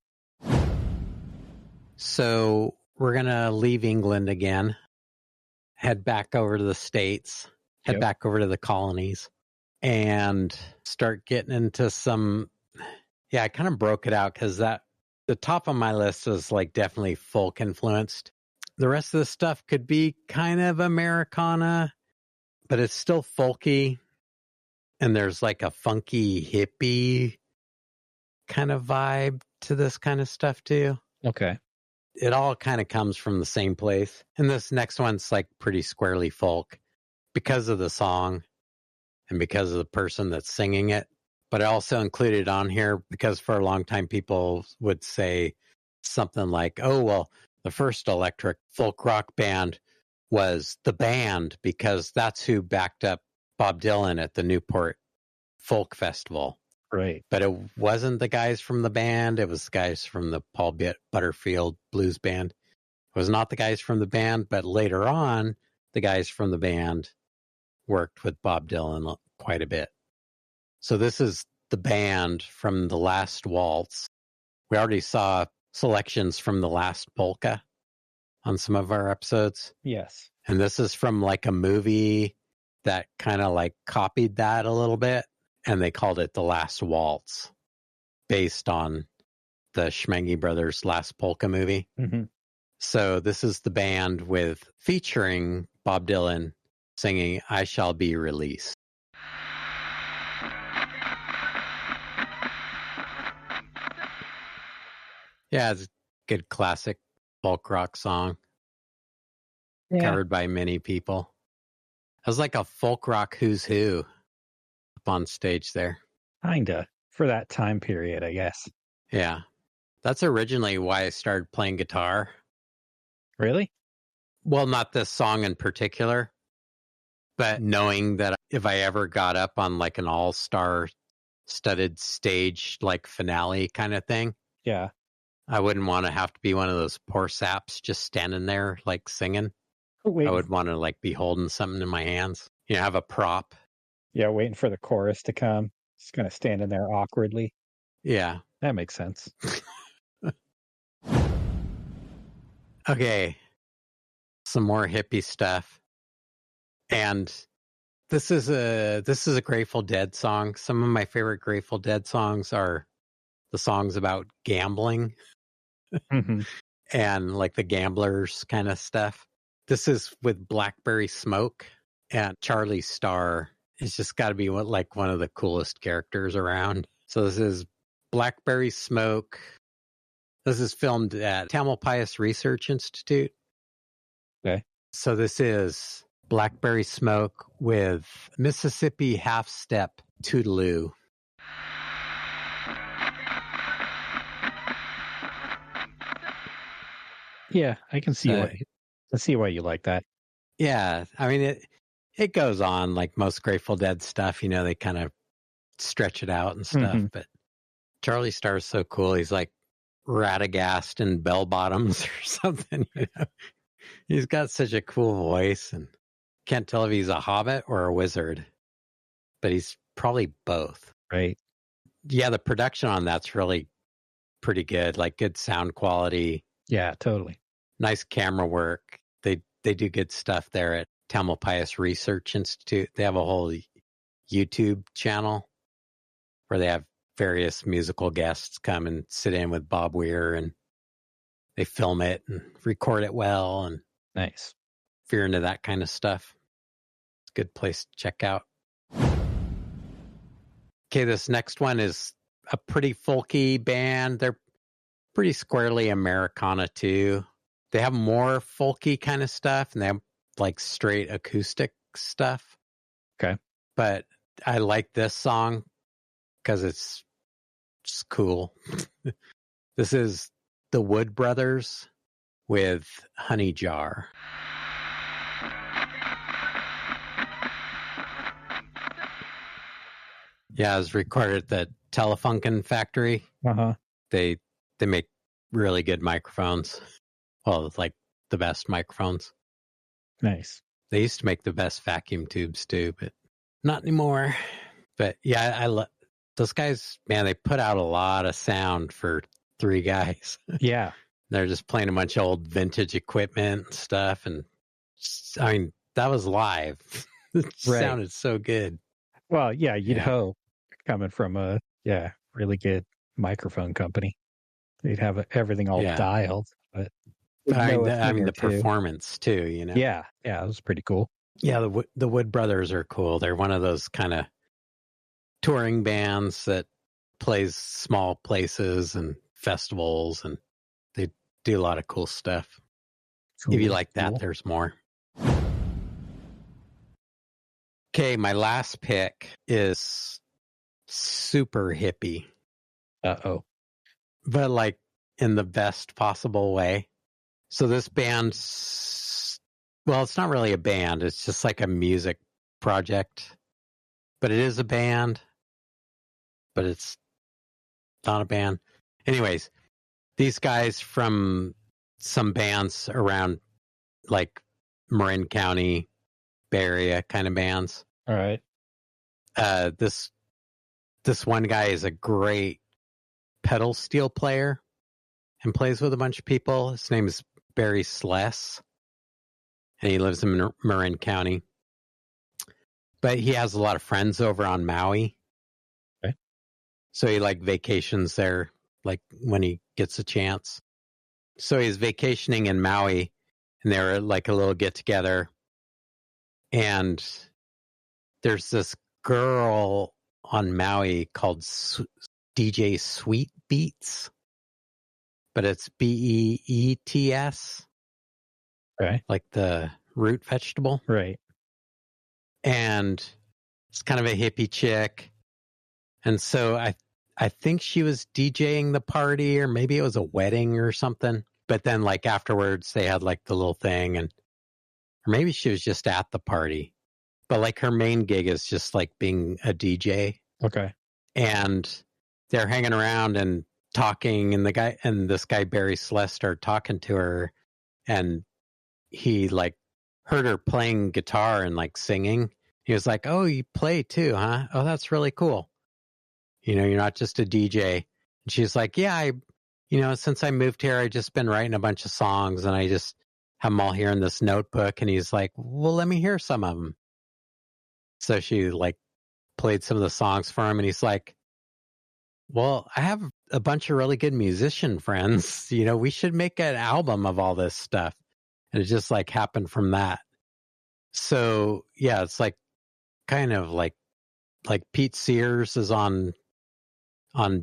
So we're gonna leave England again, head back over to the States, head back over to the colonies, and start getting into some. Yeah, I kind of broke it out because that The top of my list is like definitely folk influenced. The rest of the stuff could be kind of Americana, but it's still folky. And there's like a funky hippie kind of vibe to this kind of stuff too. Okay. It all kind of comes from the same place. And this next one's like pretty squarely folk because of the song and because of the person that's singing it. But I also included on here because for a long time people would say something like, oh, well, the first electric folk rock band was The Band because that's who backed up Bob Dylan at the Newport Folk Festival. Right. But it wasn't the guys from the band. It was the guys from the Paul Butterfield Blues Band. It was not the guys from the band, but later on, the guys from the band worked with Bob Dylan quite a bit. So this is The Band from The Last Waltz. We already saw selections from The Last Polka on some of our episodes. Yes. And this is from like a movie that kind of like copied that a little bit. And they called it The Last Waltz, based on the Schmengi Brothers' Last Polka movie. Mm-hmm. So this is The Band featuring Bob Dylan singing I Shall Be Released. Yeah, it's a good classic folk rock song. Yeah. Covered by many people. It was like a folk rock who's who up on stage there. Kinda. For that time period, I guess. Yeah. That's originally why I started playing guitar. Really? Well, not this song in particular, but knowing that if I ever got up on like an all-star studded stage, like finale kind of thing. Yeah. I wouldn't want to have to be one of those poor saps just standing there like singing. Wait. I would want to like be holding something in my hands. You know, have a prop. Yeah, waiting for the chorus to come. Just kind of standing there awkwardly. Yeah. That makes sense. Okay. Some more hippie stuff. And this is a Grateful Dead song. Some of my favorite Grateful Dead songs are the songs about gambling Mm-hmm. and like the gamblers kind of stuff. This is with Blackberry Smoke, and Charlie Starr has just got to be like one of the coolest characters around. So this is Blackberry Smoke. This is filmed at Tamalpais Research Institute. Okay. So this is Blackberry Smoke with Mississippi Half Step Toodaloo. Yeah, I can see why you like that. Yeah, I mean it goes on like most Grateful Dead stuff. You know, they kind of stretch it out and stuff. Mm-hmm. But Charlie Starr's so cool. He's like Radagast in bell bottoms or something. You know, he's got such a cool voice, and can't tell if he's a hobbit or a wizard, but he's probably both. Right. Yeah, the production on that's really pretty good. Like good sound quality. Yeah, totally. Nice camera work. They do good stuff there at Tamalpais Research Institute. They have a whole YouTube channel where they have various musical guests come and sit in with Bob Weir, and they film it and record it well. And Nice. if you're into that kind of stuff, it's a good place to check out. Okay, this next one is a pretty folky band. They're pretty squarely Americana too. They have more folky kind of stuff, and they have like straight acoustic stuff. Okay. But I like this song because it's just cool. This is the Wood Brothers with Honey Jar. Yeah, it was recorded at the Telefunken factory. Uh-huh. They make really good microphones. Well, it's like the best microphones. Nice. They used to make the best vacuum tubes too, but not anymore. But yeah, I love those guys. Man, they put out a lot of sound for three guys. Yeah. They're just playing a bunch of old vintage equipment and stuff. And I mean, that was live. It sounded so good. Well, yeah, you'd hope coming from a really good microphone company. They'd have everything all dialed, but I mean the performance too, you know. Yeah, it was pretty cool. Yeah, the Wood Brothers are cool. They're one of those kind of touring bands that plays small places and festivals, and they do a lot of cool stuff. Cool, if you like that, there's more. Okay, my last pick is super hippie. Uh-oh. But like in the best possible way. So this band, well, it's not really a band. It's just like a music project. But it is a band. But it's not a band. Anyways, these guys from some bands around like Marin County, Bay Area kind of bands. All right. This one guy is a great pedal steel player and plays with a bunch of people. His name is Barry Sless, and he lives in Marin County. But he has a lot of friends over on Maui. Okay. So he like vacations there, like when he gets a chance. So he's vacationing in Maui, and they were like a little get together. And there's this girl on Maui called DJ Sweet Beats, but it's Beets. Okay. Like the root vegetable. Right. And it's kind of a hippie chick. And so I think she was DJing the party, or maybe it was a wedding or something. But then like afterwards they had like the little thing, or maybe she was just at the party. But like her main gig is just like being a DJ. Okay. And they're hanging around and talking, and this guy Barry Celeste started talking to her, and he like heard her playing guitar and like singing. He was like, "Oh, you play too, huh? Oh, that's really cool. You know, you're not just a DJ." And she's like, "Yeah, since I moved here, I've just been writing a bunch of songs, and I just have them all here in this notebook." And he's like, "Well, let me hear some of them." So she like played some of the songs for him, and he's like, "Well, I have a bunch of really good musician friends. You know, we should make an album of all this stuff." And it just like happened from that. So yeah, it's like kind of like Pete Sears is on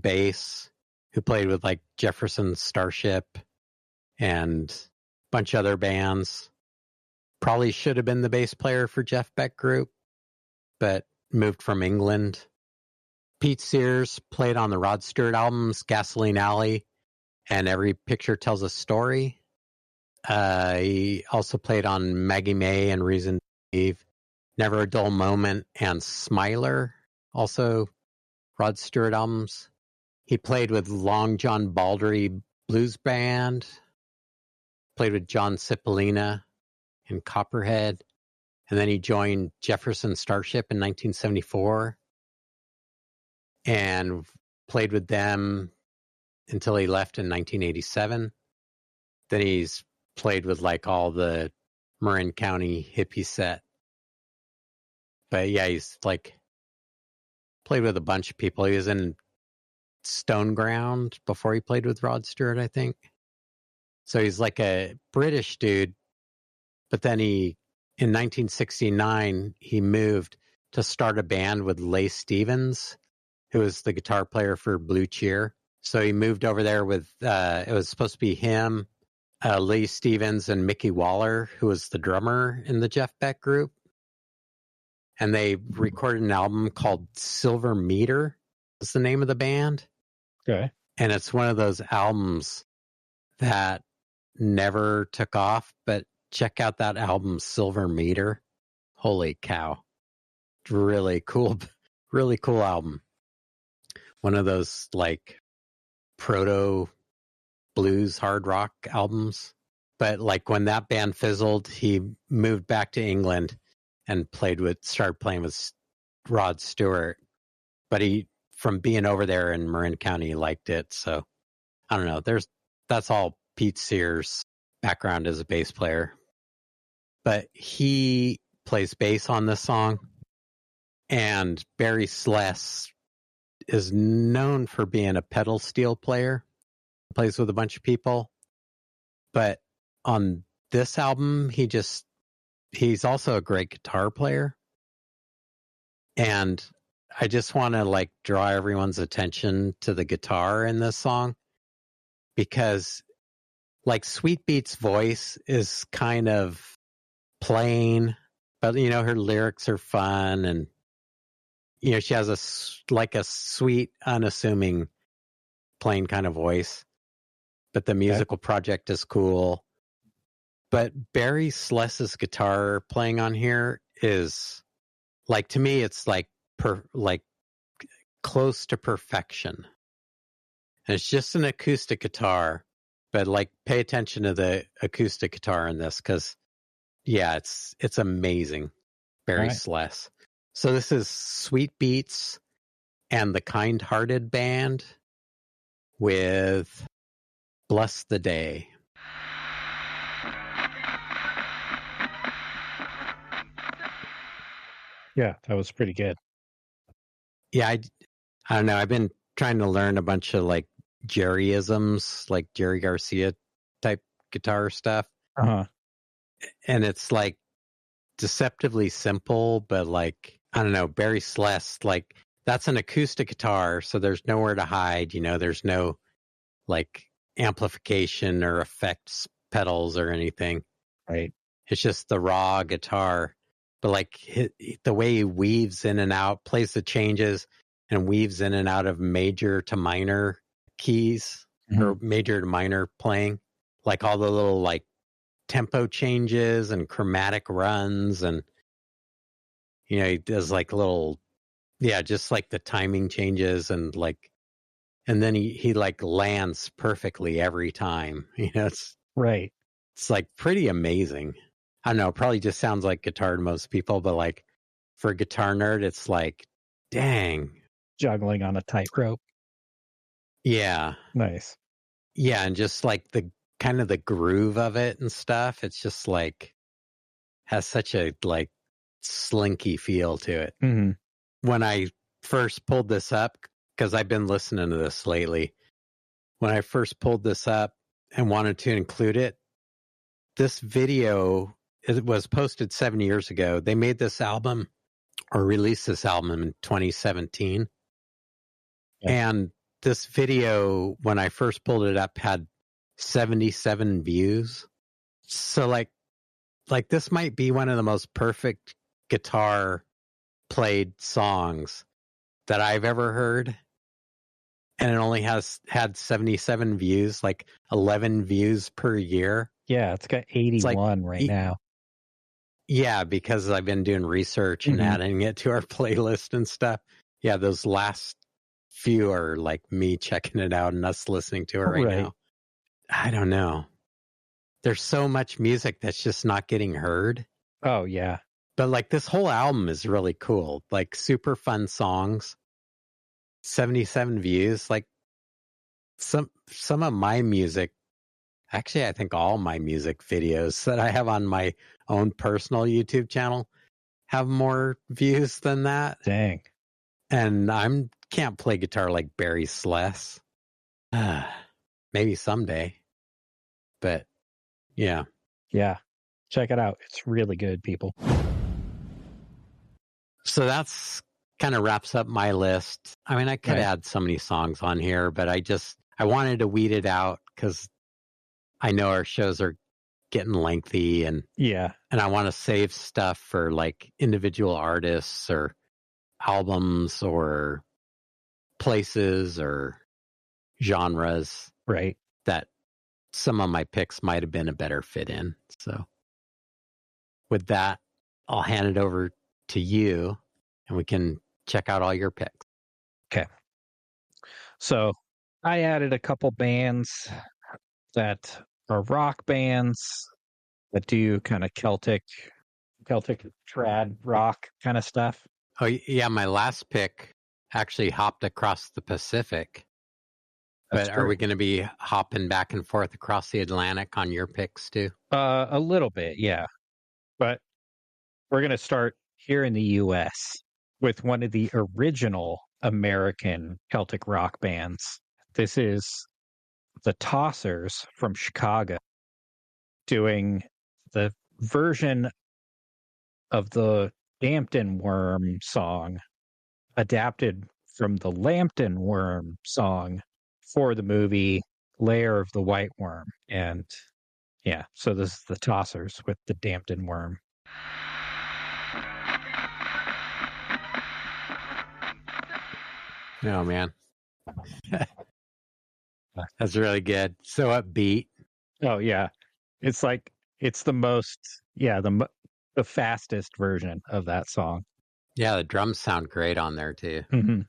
bass, who played with like Jefferson Starship and a bunch of other bands. Probably should have been the bass player for Jeff Beck Group, but moved from England. Pete Sears played on the Rod Stewart albums Gasoline Alley and Every Picture Tells a Story. He also played on Maggie May and Reason to Believe, Never a Dull Moment, and Smiler, also Rod Stewart albums. He played with Long John Baldry Blues Band, played with John Cipollina in Copperhead, and then he joined Jefferson Starship in 1974 and played with them until he left in 1987. Then he's played with like all the Marin County hippie set. But yeah, he's like played with a bunch of people. He was in Stoneground before he played with Rod Stewart, I think. So he's like a British dude. But then in 1969, he moved to start a band with Leigh Stevens, who was the guitar player for Blue Cheer. So he moved over there with, it was supposed to be him, Leigh Stevens, and Mickey Waller, who was the drummer in the Jeff Beck Group. And they recorded an album called Silver Meter, is the name of the band. Okay. And it's one of those albums that never took off, but check out that album, Silver Meter. Holy cow. Really cool album. One of those like proto blues hard rock albums. But like when that band fizzled, he moved back to England and started playing with Rod Stewart. But from being over there in Marin County, he liked it. So I don't know. That's all Pete Sears' background as a bass player. But he plays bass on this song. And Barry Sless is known for being a pedal steel player. plays with a bunch of people. But on this album, he's also a great guitar player. And I just want to like draw everyone's attention to the guitar in this song, because like Sweet Beat's voice is kind of plain, but you know, her lyrics are fun, and you know, she has a sweet, unassuming, plain kind of voice, but the musical project is cool. But Barry Sless's guitar playing on here is like, to me, it's like close to perfection. And it's just an acoustic guitar, but like pay attention to the acoustic guitar in this, because yeah, it's amazing. Barry Sless. So this is Sweet Beats and the Kind Hearted Band with Bless the Day. Yeah, that was pretty good. Yeah, I don't know. I've been trying to learn a bunch of like Jerryisms, like Jerry Garcia type guitar stuff. Uh-huh. And it's like deceptively simple, but like, I don't know, Barry Sless, like that's an acoustic guitar, so there's nowhere to hide, you know, there's no like amplification or effects pedals or anything. Right. It's just the raw guitar. But like the way he weaves in and out, plays the changes and weaves in and out of major to minor keys, or major to minor playing, like all the little like tempo changes and chromatic runs, and you know, he does like little, just like the timing changes, and like, and then he like lands perfectly every time. You know, it's right. It's like pretty amazing. I don't know, it probably just sounds like guitar to most people, but like for a guitar nerd, it's like, dang. Juggling on a tightrope. Yeah. Nice. Yeah, and just like the kind of the groove of it and stuff, it's just like has such a like slinky feel to it. Mm-hmm. When I first pulled this up, because I've been listening to this lately, when I first pulled this up and wanted to include it, this video, it was posted 7 years ago. They made this album, or released this album in 2017. Yeah. And this video, when I first pulled it up, had 77 views. So like this might be one of the most perfect guitar played songs that I've ever heard. And it only had 77 views, like 11 views per year. Yeah, it's got 81 right now. Yeah, because I've been doing research and adding it to our playlist and stuff. Yeah, those last few are like me checking it out and us listening to it right now. I don't know. There's so much music that's just not getting heard. Oh, yeah. But like this whole album is really cool. Like super fun songs. 77 views. Like some of my music, actually I think all my music videos that I have on my own personal YouTube channel have more views than that. Dang. And can't play guitar like Barry Sless. Maybe someday. But yeah. Yeah. Check it out. It's really good, people. So that's kind of wraps up my list. I mean, I could add so many songs on here, but I wanted to weed it out because I know our shows are getting lengthy, and I want to save stuff for like individual artists or albums or places or genres. Right. That some of my picks might have been a better fit in. So with that, I'll hand it over to you and we can check out all your picks. Okay. So I added a couple bands that are rock bands that do kind of Celtic trad rock kind of stuff. Oh yeah, my last pick actually hopped across the Pacific. But are we going to be hopping back and forth across the Atlantic on your picks too? A little bit, yeah. But we're going to start here in the U.S. with one of the original American Celtic rock bands. This is the Tossers from Chicago doing the version of the Dampton Worm song adapted from the Lambton Worm song for the movie Lair of the White Worm. And yeah, so this is the Tossers with the Dampton Worm. Oh, man. That's really good. So upbeat. Oh, yeah. It's like, it's the most, the fastest version of that song. Yeah, the drums sound great on there, too. Mm-hmm.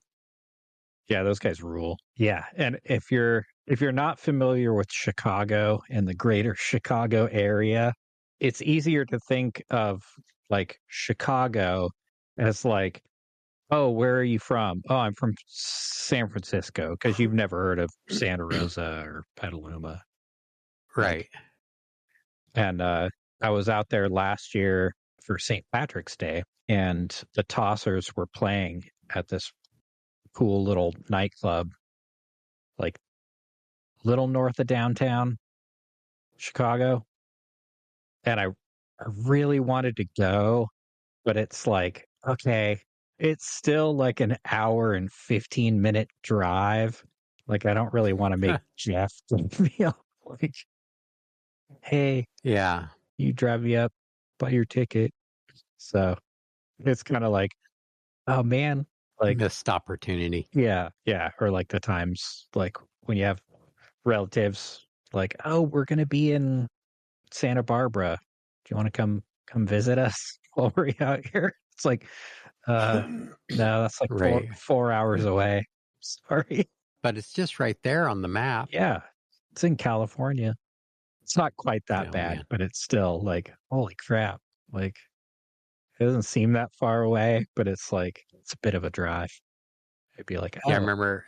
Yeah, those guys rule. Yeah, and if you're not familiar with Chicago and the greater Chicago area, it's easier to think of like Chicago as like, oh, where are you from? Oh, I'm from San Francisco, because you've never heard of Santa Rosa or Petaluma. Right. And I was out there last year for St. Patrick's Day, and the Tossers were playing at this cool little nightclub, like little north of downtown Chicago. And I really wanted to go, but it's like, okay, it's still like an hour and 15-minute drive. Like, I don't really want to make Jeff feel like, hey, yeah, you drive me up, buy your ticket. So it's kind of like, oh man, like missed opportunity. Yeah. Or like the times like when you have relatives like, oh, we're going to be in Santa Barbara. Do you want to come visit us while we're out here? It's like, no, that's like right. 4 hours away. Sorry. But it's just right there on the map. Yeah. It's in California. It's not quite that bad, man. but it's still like, holy crap. Like, it doesn't seem that far away, but it's like, it's a bit of a drive. I'd be like, Yeah, I remember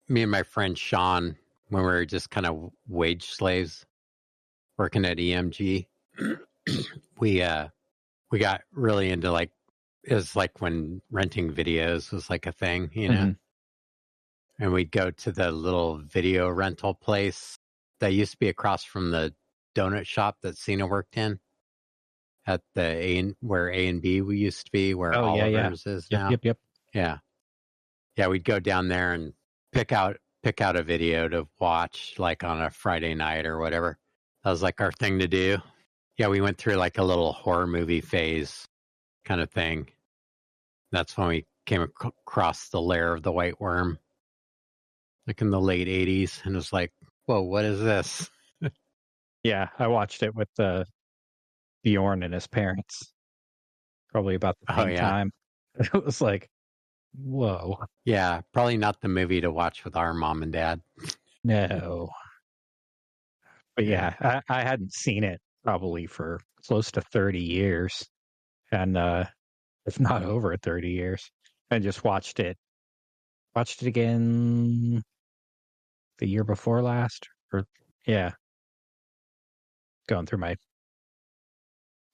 me and my friend Sean, when we were just kind of wage slaves working at EMG, we got really into like, it was like when renting videos was like a thing, you know? Mm-hmm. And we'd go to the little video rental place that used to be across from the donut shop that Cena worked in at the where A and B we used to be, where Oliver's is now. Yep. Yeah, we'd go down there and pick out a video to watch like on a Friday night or whatever. That was like our thing to do. Yeah, we went through like a little horror movie phase kind of thing. That's when we came across the Lair of the White Worm, like in the late 80s, and it was like, whoa, what is this? Yeah, I watched it with Bjorn and his parents, probably about the same time. It was like, whoa. Yeah, probably not the movie to watch with our mom and dad. No. But yeah, I hadn't seen it probably for close to 30 years, and if not over 30 years, and just watched it again the year before last, or going through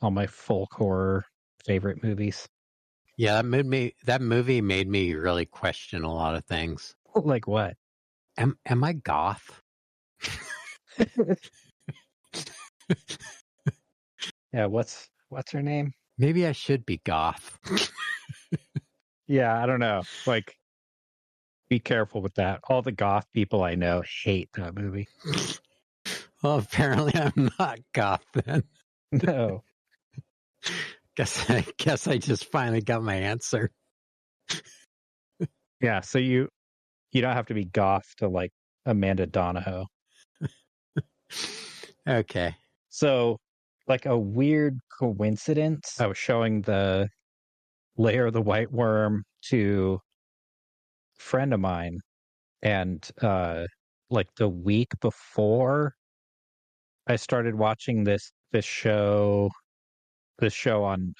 all my folk horror favorite movies. Yeah, that movie made me really question a lot of things. Like what? Am I goth? Yeah, what's her name? Maybe I should be goth. Yeah, I don't know. Like, be careful with that. All the goth people I know hate that movie. Well, apparently I'm not goth then. No. Guess I just finally got my answer. Yeah, so you don't have to be goth to like Amanda Donahoe. Okay. So, like a weird coincidence, I was showing the Lair of the White Worm to a friend of mine, and like the week before I started watching this show on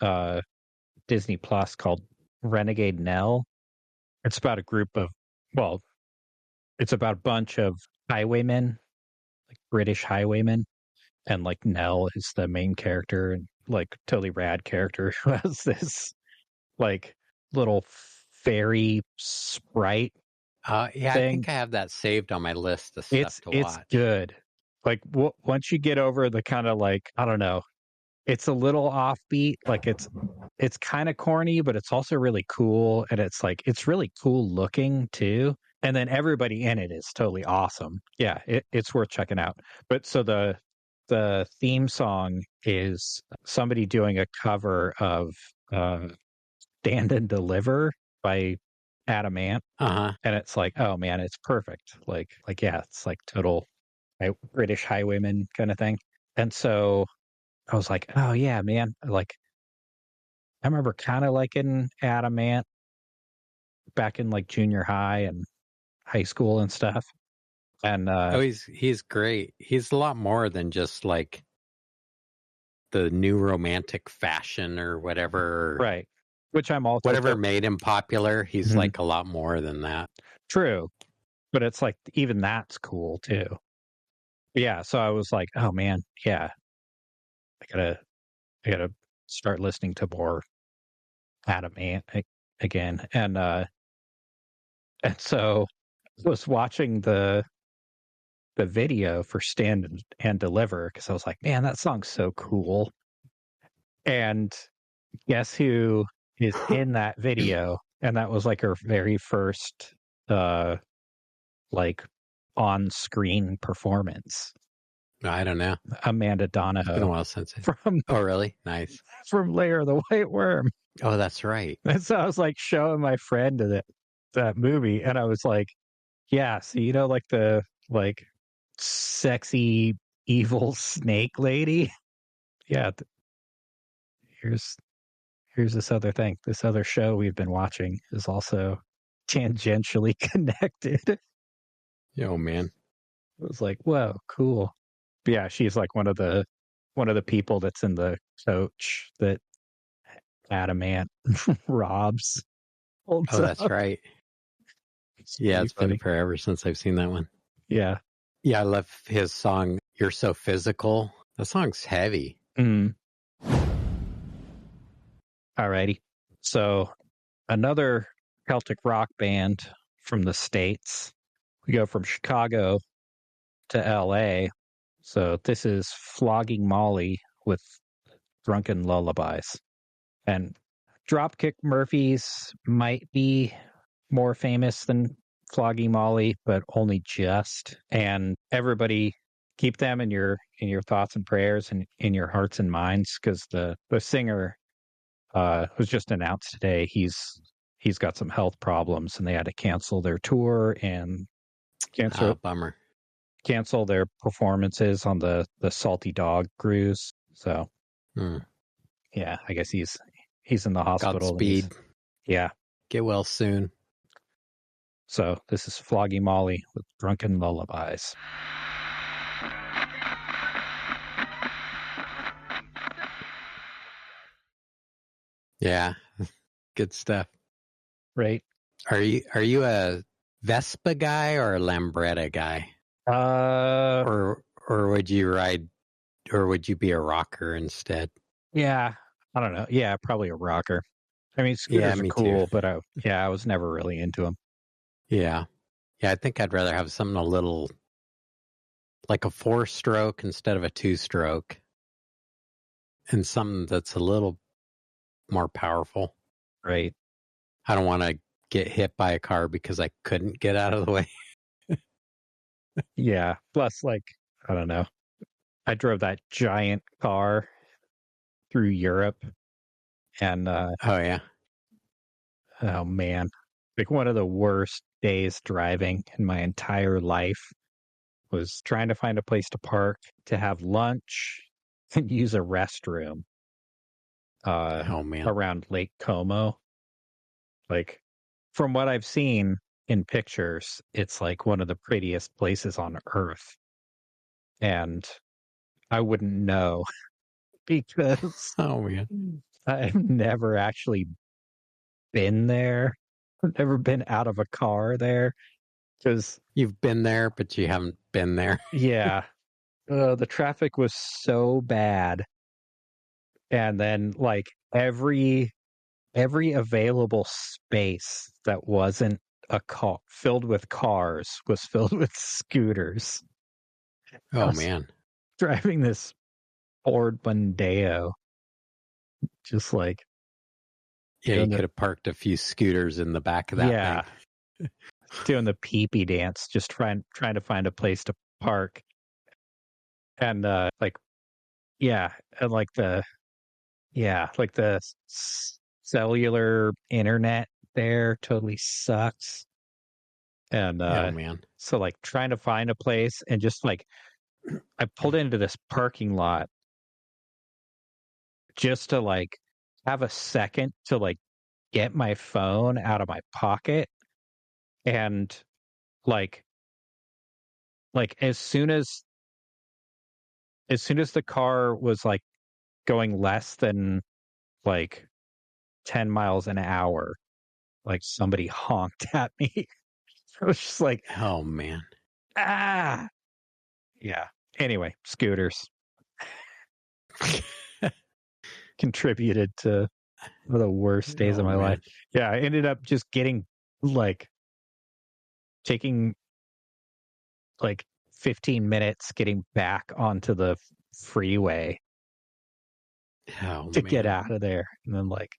Disney Plus called Renegade Nell. It's about it's about a bunch of highwaymen, like British highwaymen, and like Nell is the main character, and like totally rad character who has this like little fairy sprite Yeah, thing. I think I have that saved on my list of stuff to watch. It's good. Like once you get over the kind of like, I don't know, it's a little offbeat. Like it's kind of corny, but it's also really cool. And it's like, it's really cool looking too. And then everybody in it is totally awesome. Yeah, it's worth checking out. But so the theme song is somebody doing a cover of Stand and Deliver by Adam Ant. Uh-huh. And it's like, oh man, it's perfect. Like yeah, it's like total British highwayman kind of thing. And so I was like, oh yeah, man. Like I remember kind of liking Adam Ant back in like junior high and high school and stuff. And he's great. He's a lot more than just like the new romantic fashion or whatever. Right. Which I'm also whatever made him popular. He's like a lot more than that. True. But it's like even that's cool too. Yeah, so I was like, oh man, yeah. I gotta start listening to more Adam Ant again. And so I was watching the video for Stand and Deliver because I was like, man, that song's so cool. And guess who is in that video? And that was like her very first like on-screen performance. I don't know. Amanda Donahoe. It's been a while since Oh, really? Nice. From Lair of the White Worm. Oh, that's right. And so I was like showing my friend that movie, and I was like, yeah, so you know, like the like sexy evil snake lady? Yeah. Here's this other thing. This other show we've been watching is also tangentially connected. Oh man. It was like, whoa, cool. But yeah, she's like one of the people that's in the coach that Adam Ant robs. Oh, that's right. Yeah, it's been forever since I've seen that one. Yeah. Yeah, I love his song, You're So Physical. That song's heavy. Alrighty. So another Celtic rock band from the States. We go from Chicago to LA. So this is Flogging Molly with Drunken Lullabies. And Dropkick Murphys might be more famous than Flogging Molly, but only just. And everybody keep them in your thoughts and prayers and in your hearts and minds, because the singer was just announced today. He's got some health problems and they had to cancel their tour and bummer. Cancel their performances on the Salty Dog cruise. So yeah, I guess he's in the hospital. Godspeed. Yeah. Get well soon. So this is Flogging Molly with Drunken Lullabies. Yeah. Good stuff. Right. Are you a Vespa guy or a Lambretta guy? Or would you ride, or would you be a rocker instead? Yeah, I don't know. Yeah, probably a rocker. I mean, scooters are cool, but I was never really into them. Yeah. Yeah, I think I'd rather have something a little like a 4-stroke instead of a 2-stroke, and something that's a little more powerful. Right. I don't want to get hit by a car because I couldn't get out of the way. Yeah. Plus, like, I don't know. I drove that giant car through Europe, and oh yeah. Oh man. Like one of the worst days driving in my entire life was trying to find a place to park to have lunch and use a restroom. Oh man. Around Lake Como. Like, from what I've seen in pictures, it's like one of the prettiest places on earth. And I wouldn't know because oh man, I've never actually been there. I've never been out of a car there. Because you've been there, but you haven't been there. Yeah. The traffic was so bad. And then like every available space that wasn't a car filled with cars was filled with scooters. Oh man. Driving this Ford Mondeo. Just like, yeah, you could have parked a few scooters in the back of that thing. Doing the pee-pee dance, just trying to find a place to park. And and like the cellular internet there totally sucks. And oh man. So like trying to find a place, and just like I pulled into this parking lot just to like have a second to like get my phone out of my pocket. And like as soon as the car was like going less than like 10 miles an hour, like somebody honked at me. I was just like, oh man. Yeah. Anyway, scooters contributed to one of the worst days of my life. Yeah, I ended up just taking like 15 minutes getting back onto the freeway to get out of there. And then like,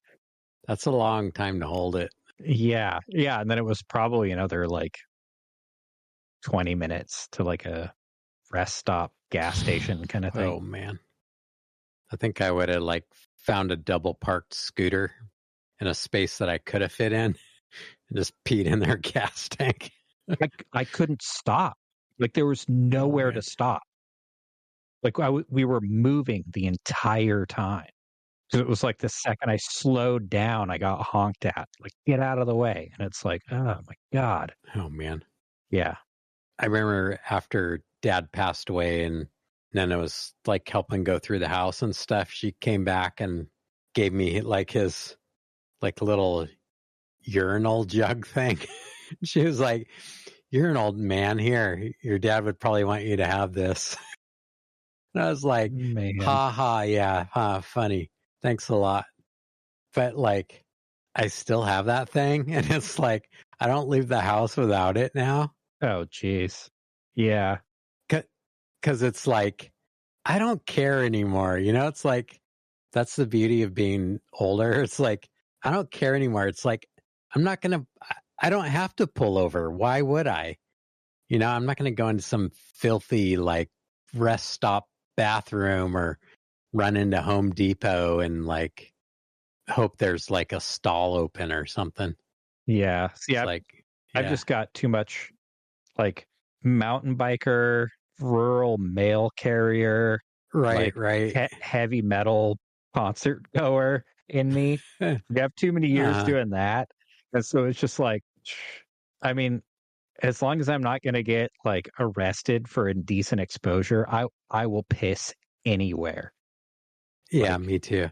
that's a long time to hold it. Yeah. And then it was probably another like 20 minutes to like a rest stop gas station kind of thing. Oh man. I think I would have like found a double parked scooter in a space that I could have fit in and just peed in their gas tank. I couldn't stop. Like there was nowhere to stop. Like we were moving the entire time. Because it was like the second I slowed down, I got honked at. Like, get out of the way. And it's like, oh my God. Oh man. Yeah. I remember after Dad passed away, and then it was like helping go through the house and stuff. She came back and gave me like his like little urinal jug thing. She was like, "You're an old man here. Your dad would probably want you to have this." And I was like, Man. "Ha ha, yeah, funny. Thanks a lot." But like, I still have that thing, and it's like I don't leave the house without it now. Oh, geez. Yeah. Because it's like, I don't care anymore. You know, it's like, that's the beauty of being older. It's like, I don't care anymore. It's like, I don't have to pull over. Why would I? You know, I'm not going to go into some filthy, like, rest stop bathroom or run into Home Depot and, like, hope there's, like, a stall open or something. Yeah. See, I've just got too much, like, mountain biker, rural mail carrier, right. Heavy metal concert goer in me. You have too many years doing that. And so it's just like, I mean, as long as I'm not going to get like arrested for indecent exposure, I will piss anywhere. Yeah, me too.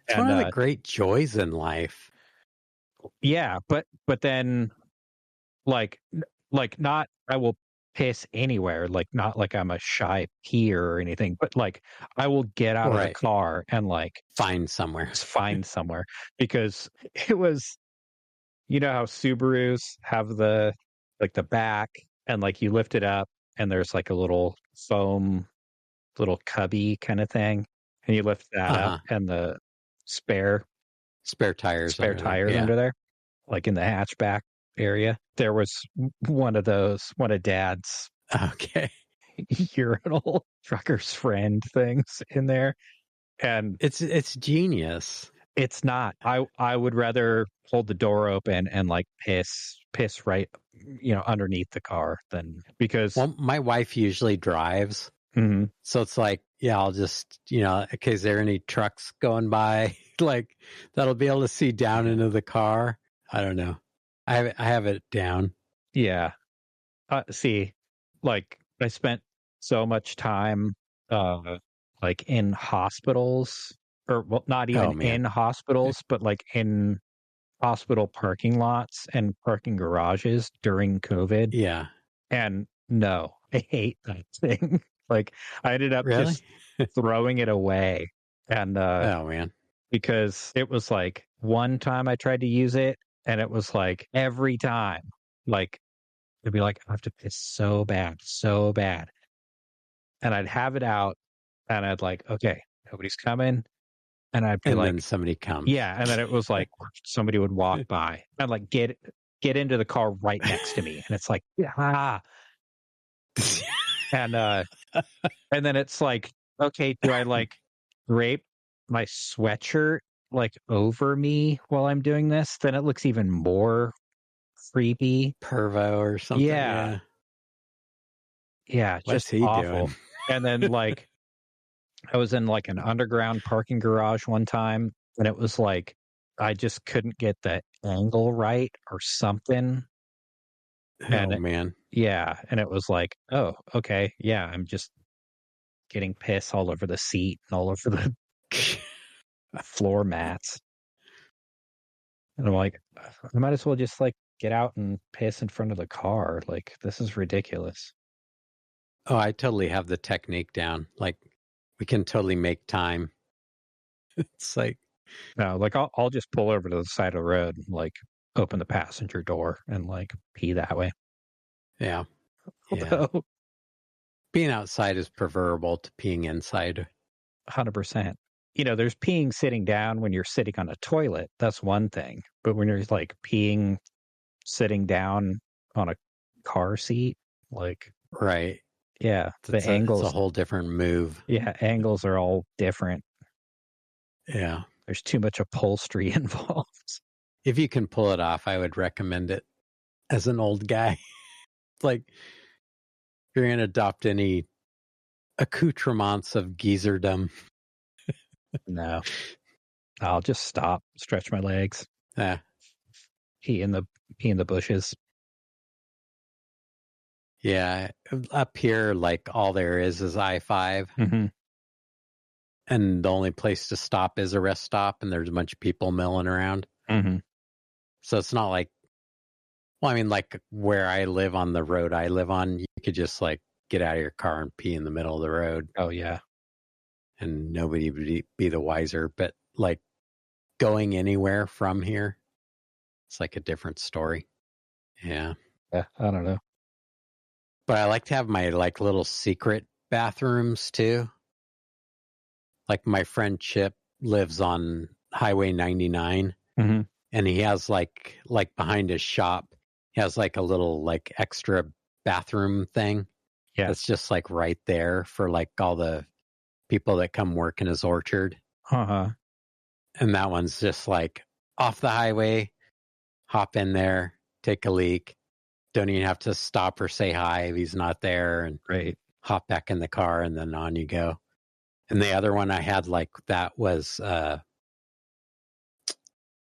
It's one of the great joys in life. Yeah, but then like not I will piss anywhere, like not like I'm a shy peer or anything, but like I will get out of the car and like find somewhere. Because it was, you know how Subarus have the back and like you lift it up and there's like a little foam little cubby kind of thing, and you lift that up and the spare tires under there, like in the hatchback area. There was one of Dad's urinal trucker's friend things in there, and it's genius. It's not. I would rather hold the door open and like piss right, underneath the car than, because my wife usually drives. Mm-hmm. So it's like, yeah, I'll just, in case there are any trucks going by, like that'll be able to see down into the car. I don't know. I have it down. Yeah. See, like I spent so much time, like in hospitals, or well, not even in hospitals, but like in hospital parking lots and parking garages during COVID. Yeah. And no, I hate that thing. Like I ended up just throwing it away. And oh man, because it was like one time I tried to use it and it was like every time like, it'd be like, I have to piss so bad. And I'd have it out and I'd like, okay, nobody's coming. And I'd be And like, then somebody comes. yeah. And then it was like, somebody would walk by and like get into the car right next to me. And it's like, yeah. And then it's like, okay, do I like drape my sweatshirt like over me while I'm doing this? Then it looks even more creepy. Pervo or something. Yeah. Yeah, What's just he awful. doing? And then like I was in like an underground parking garage one time and it was like I just couldn't get the angle right or something. Oh man. Yeah, and it was like, oh, okay, yeah, I'm just getting piss all over the seat and all over the floor mats. And I'm like, I might as well just like get out and piss in front of the car. Like, this is ridiculous. Oh, I totally have the technique down. Like, we can totally make time. It's like, No, like I'll just pull over to the side of the road, and, like open the passenger door and like pee that way. yeah. Although, Being outside is preferable to peeing inside. 100%. You know, there's peeing sitting down when you're sitting on a toilet. That's one thing. But when you're like peeing sitting down on a car seat, like, Right. yeah, the angles. It's a whole different move. Yeah, angles are all different. Yeah. There's too much upholstery involved. If you can pull it off, I would recommend it as an old guy. Like, if you're going to adopt any accoutrements of geezerdom. No, I'll just stop, stretch my legs, pee in the bushes. Yeah, up here, like all there is I-5. Mm-hmm. And the only place to stop is a rest stop, and there's a bunch of people milling around. Mm-hmm. So it's not like, well, I mean, like where I live on the road I live on, you could just like get out of your car and pee in the middle of the road. Oh, yeah. And nobody would be the wiser. But like going anywhere from here, it's like a different story. Yeah. Yeah, I don't know. But I like to have my like little secret bathrooms too. Like my friend Chip lives on Highway 99, mm-hmm. and he has like behind his shop, he has like a little like extra bathroom thing. Yeah. It's just like right there for like all the people that come work in his orchard. Uh-huh. And that one's just like off the highway, hop in there, take a leak. Don't even have to stop or say hi if he's not there, and right. Hop back in the car, and then on you go. And the other one I had like that was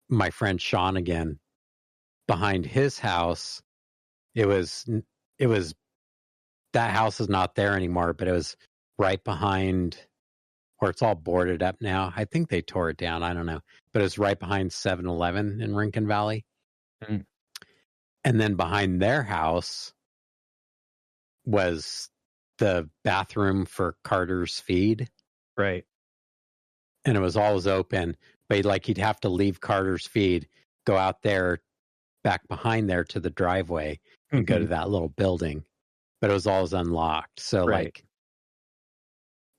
my friend Sean again. Behind his house, it was that house is not there anymore, but it was right behind, or it's all boarded up now. I think they tore it down. I don't know. But it's right behind 7-Eleven in Rincon Valley. Mm-hmm. And then behind their house was the bathroom for Carter's feed. Right. And it was always open, but like he'd have to leave Carter's feed, go out there, back behind there to the driveway, and go to that little building. But it was always unlocked. So like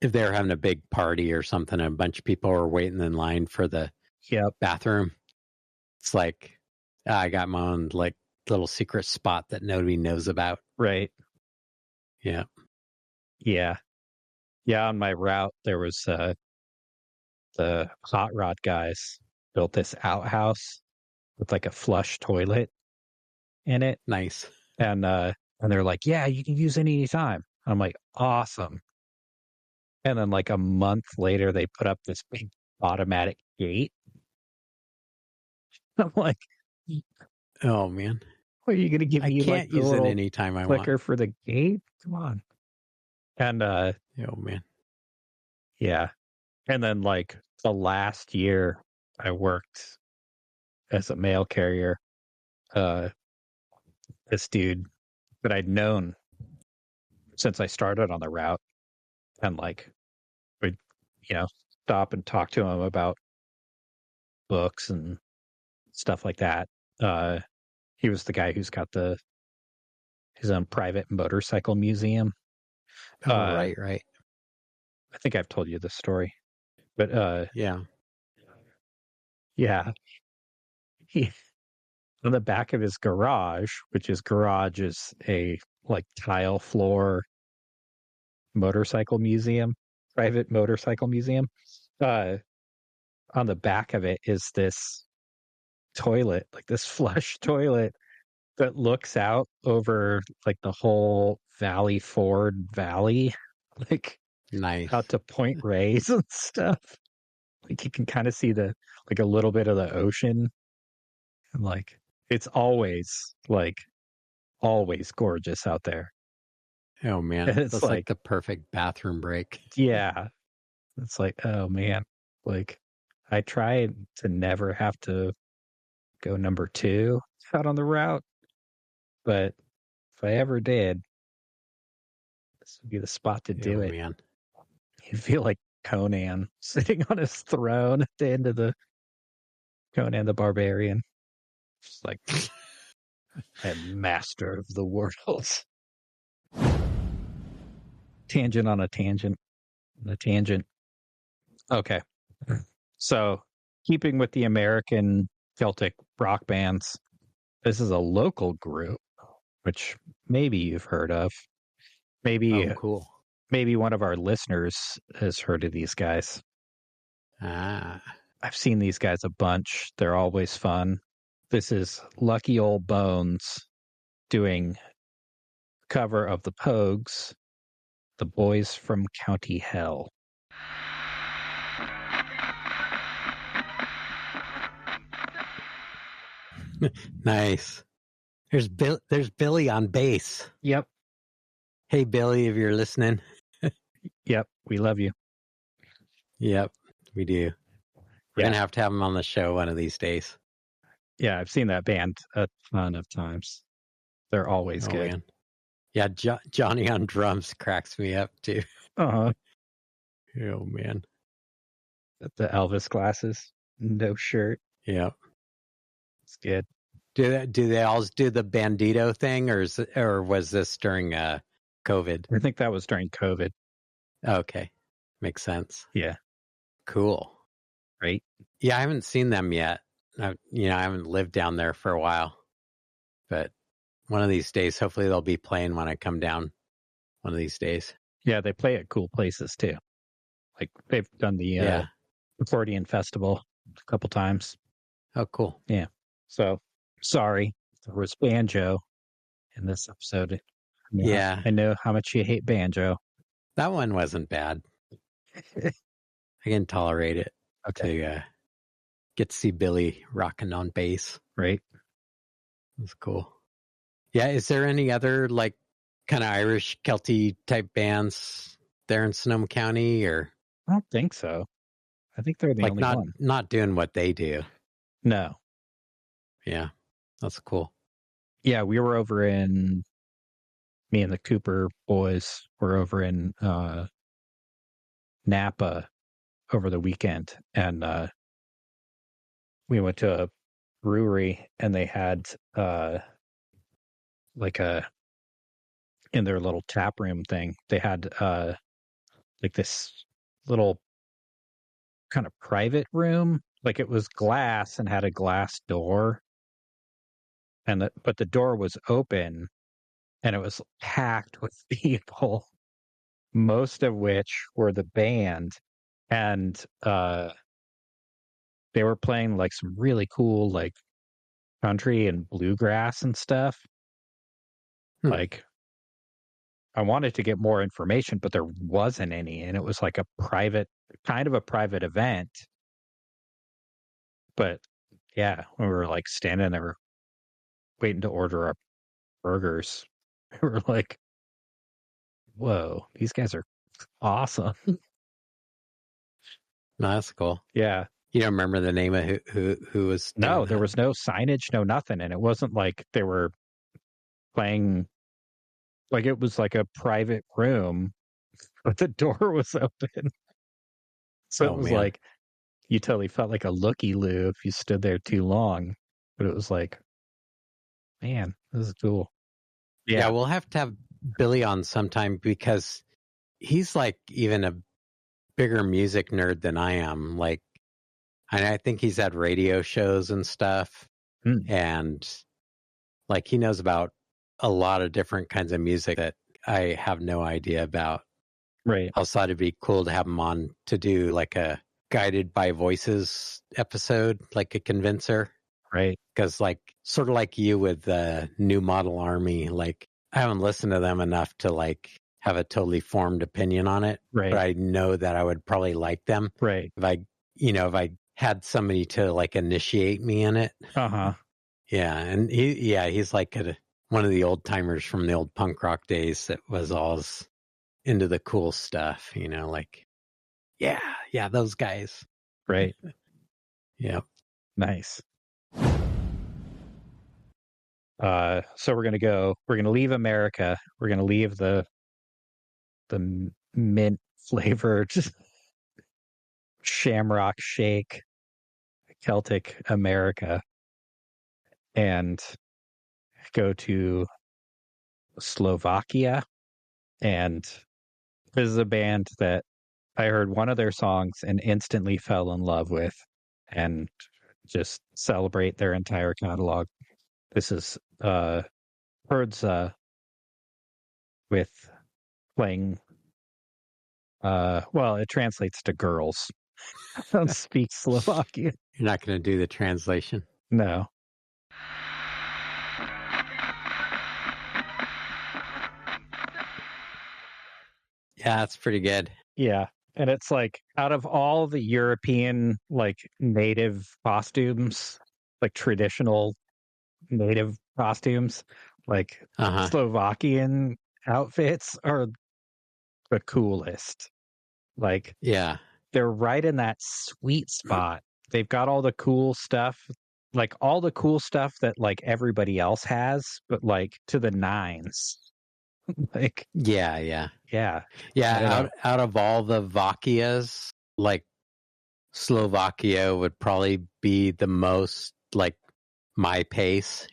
if they were having a big party or something and a bunch of people were waiting in line for the bathroom, it's like, I got my own like little secret spot that nobody knows about. Right. Yeah. Yeah. Yeah, on my route, there was the hot rod guys built this outhouse with like a flush toilet in it. Nice. And they're like, yeah, you can use it anytime. I'm like, awesome. And then like a month later, they put up this big automatic gate. I'm like, oh man, what are you going to give me? I can't like use it anytime I want. Clicker for the gate? Come on. And oh man, yeah. And then like the last year I worked as a mail carrier, this dude that I'd known since I started on the route, and like would, stop and talk to him about books and stuff like that. He was the guy who's got his own private motorcycle museum. Right. I think I've told you this story, but Yeah. He, on the back of his garage, which his garage is a like tile floor motorcycle museum, private motorcycle museum. On the back of it is this toilet, like this flush toilet that looks out over like the whole Valley Ford Valley, like Nice. out to Point Reyes and stuff. Like you can kind of see like a little bit of the ocean. And like it's always gorgeous out there. Oh man, It's that's like the perfect bathroom break. Yeah. It's like, oh man. Like I tried to never have to go number 2 out on the route, but if I ever did, this would be the spot to do it. Man. You'd feel like Conan sitting on his throne at the end of the Conan the Barbarian. Just like and master of the world. Tangent on a tangent. Okay. So, keeping with the American Celtic rock bands, this is a local group, which maybe you've heard of. Maybe cool. Maybe one of our listeners has heard of these guys. I've seen these guys a bunch. They're always fun. This is Lucky Old Bones doing cover of the Pogues, The Boys from County Hell. Nice. There's Billy on bass. Yep. Hey Billy, if you're listening. Yep, we love you. Yep, we do. We're gonna have to have him on the show one of these days. Yeah, I've seen that band a ton of times. They're always good. Man. Yeah, Johnny on drums cracks me up too. Oh man. The Elvis glasses, no shirt. Yeah, it's good. Do they always do the Bandito thing, or was this during COVID? I think that was during COVID. Okay, makes sense. Yeah, cool. Right? Yeah, I haven't seen them yet. I haven't lived down there for a while, but one of these days, hopefully they'll be playing when I come down. One of these days. Yeah, they play at cool places too. Like they've done the accordion festival a couple times. Oh, cool. Yeah. So sorry, there was banjo in this episode. I know how much you hate banjo. That one wasn't bad. I can tolerate it. Okay. To get to see Billy rocking on bass. Right. That's cool. Yeah. Is there any other like kind of Irish Celtic type bands there in Sonoma County, or? I don't think so. I think they're the only one. Not doing what they do. No. Yeah. That's cool. Yeah. We were over me and the Cooper boys were over in Napa over the weekend, and we went to a brewery, and they had in their little tap room thing, they had like this little kind of private room, like it was glass and had a glass door, but the door was open, and it was packed with people, most of which were the band, and they were playing like some really cool like country and bluegrass and stuff. Like I wanted to get more information, but there wasn't any, and it was like a private event. But yeah, we were like standing there waiting to order our burgers. We were like, whoa, these guys are awesome. No, that's cool. Yeah. You don't remember the name of who was? No, there was no signage, no nothing. And it wasn't like they were playing, like it was like a private room, but the door was open. So it was like, you totally felt like a looky-loo if you stood there too long. But it was like Man, this is cool. Yeah, we'll have to have Billy on sometime because he's like even a bigger music nerd than I am. Like, and I think he's had radio shows and stuff. And like he knows about a lot of different kinds of music that I have no idea about. Right. I thought it'd be cool to have him on to do like a guided by voices episode, like a convincer. Right. Because like sort of like you with the New Model Army, like I haven't listened to them enough to like have a totally formed opinion on it. Right. But I know that I would probably like them. Right. If I had somebody to like initiate me in it. Uh-huh. Yeah. And he's like one of the old timers from the old punk rock days that was always into the cool stuff, like, yeah, those guys. Right. Yeah. Nice. So we're going to leave America. We're going to leave the mint flavored shamrock shake Celtic America and go to Slovakia. And this is a band that I heard one of their songs and instantly fell in love with and just celebrate their entire catalog. This is Hrdza with playing well, it translates to girls. I don't speak Slovakian. You're not going to do the translation? No. Yeah, that's pretty good. Yeah. And it's like out of all the European like native costumes, like traditional native costumes, like Slovakian outfits are the coolest. Like, yeah, they're right in that sweet spot. They've got all the cool stuff, like all the cool stuff that like everybody else has, but like to the nines. Like, yeah. Out of all the Vakias, like Slovakia would probably be the most like my pace,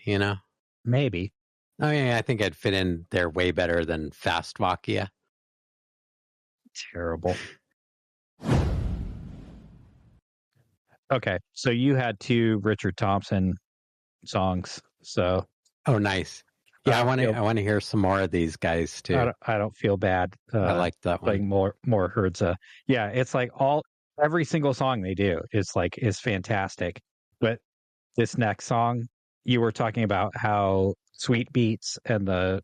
Maybe. I mean, I think I'd fit in there way better than Fast Vakia. Terrible. Okay, so you had 2 Richard Thompson songs. So, nice. Yeah, I want to hear some more of these guys too. I don't feel bad. I like that one. Like more Hrdza. Yeah, it's like every single song they do is fantastic. But this next song, you were talking about how Sweet Beats and the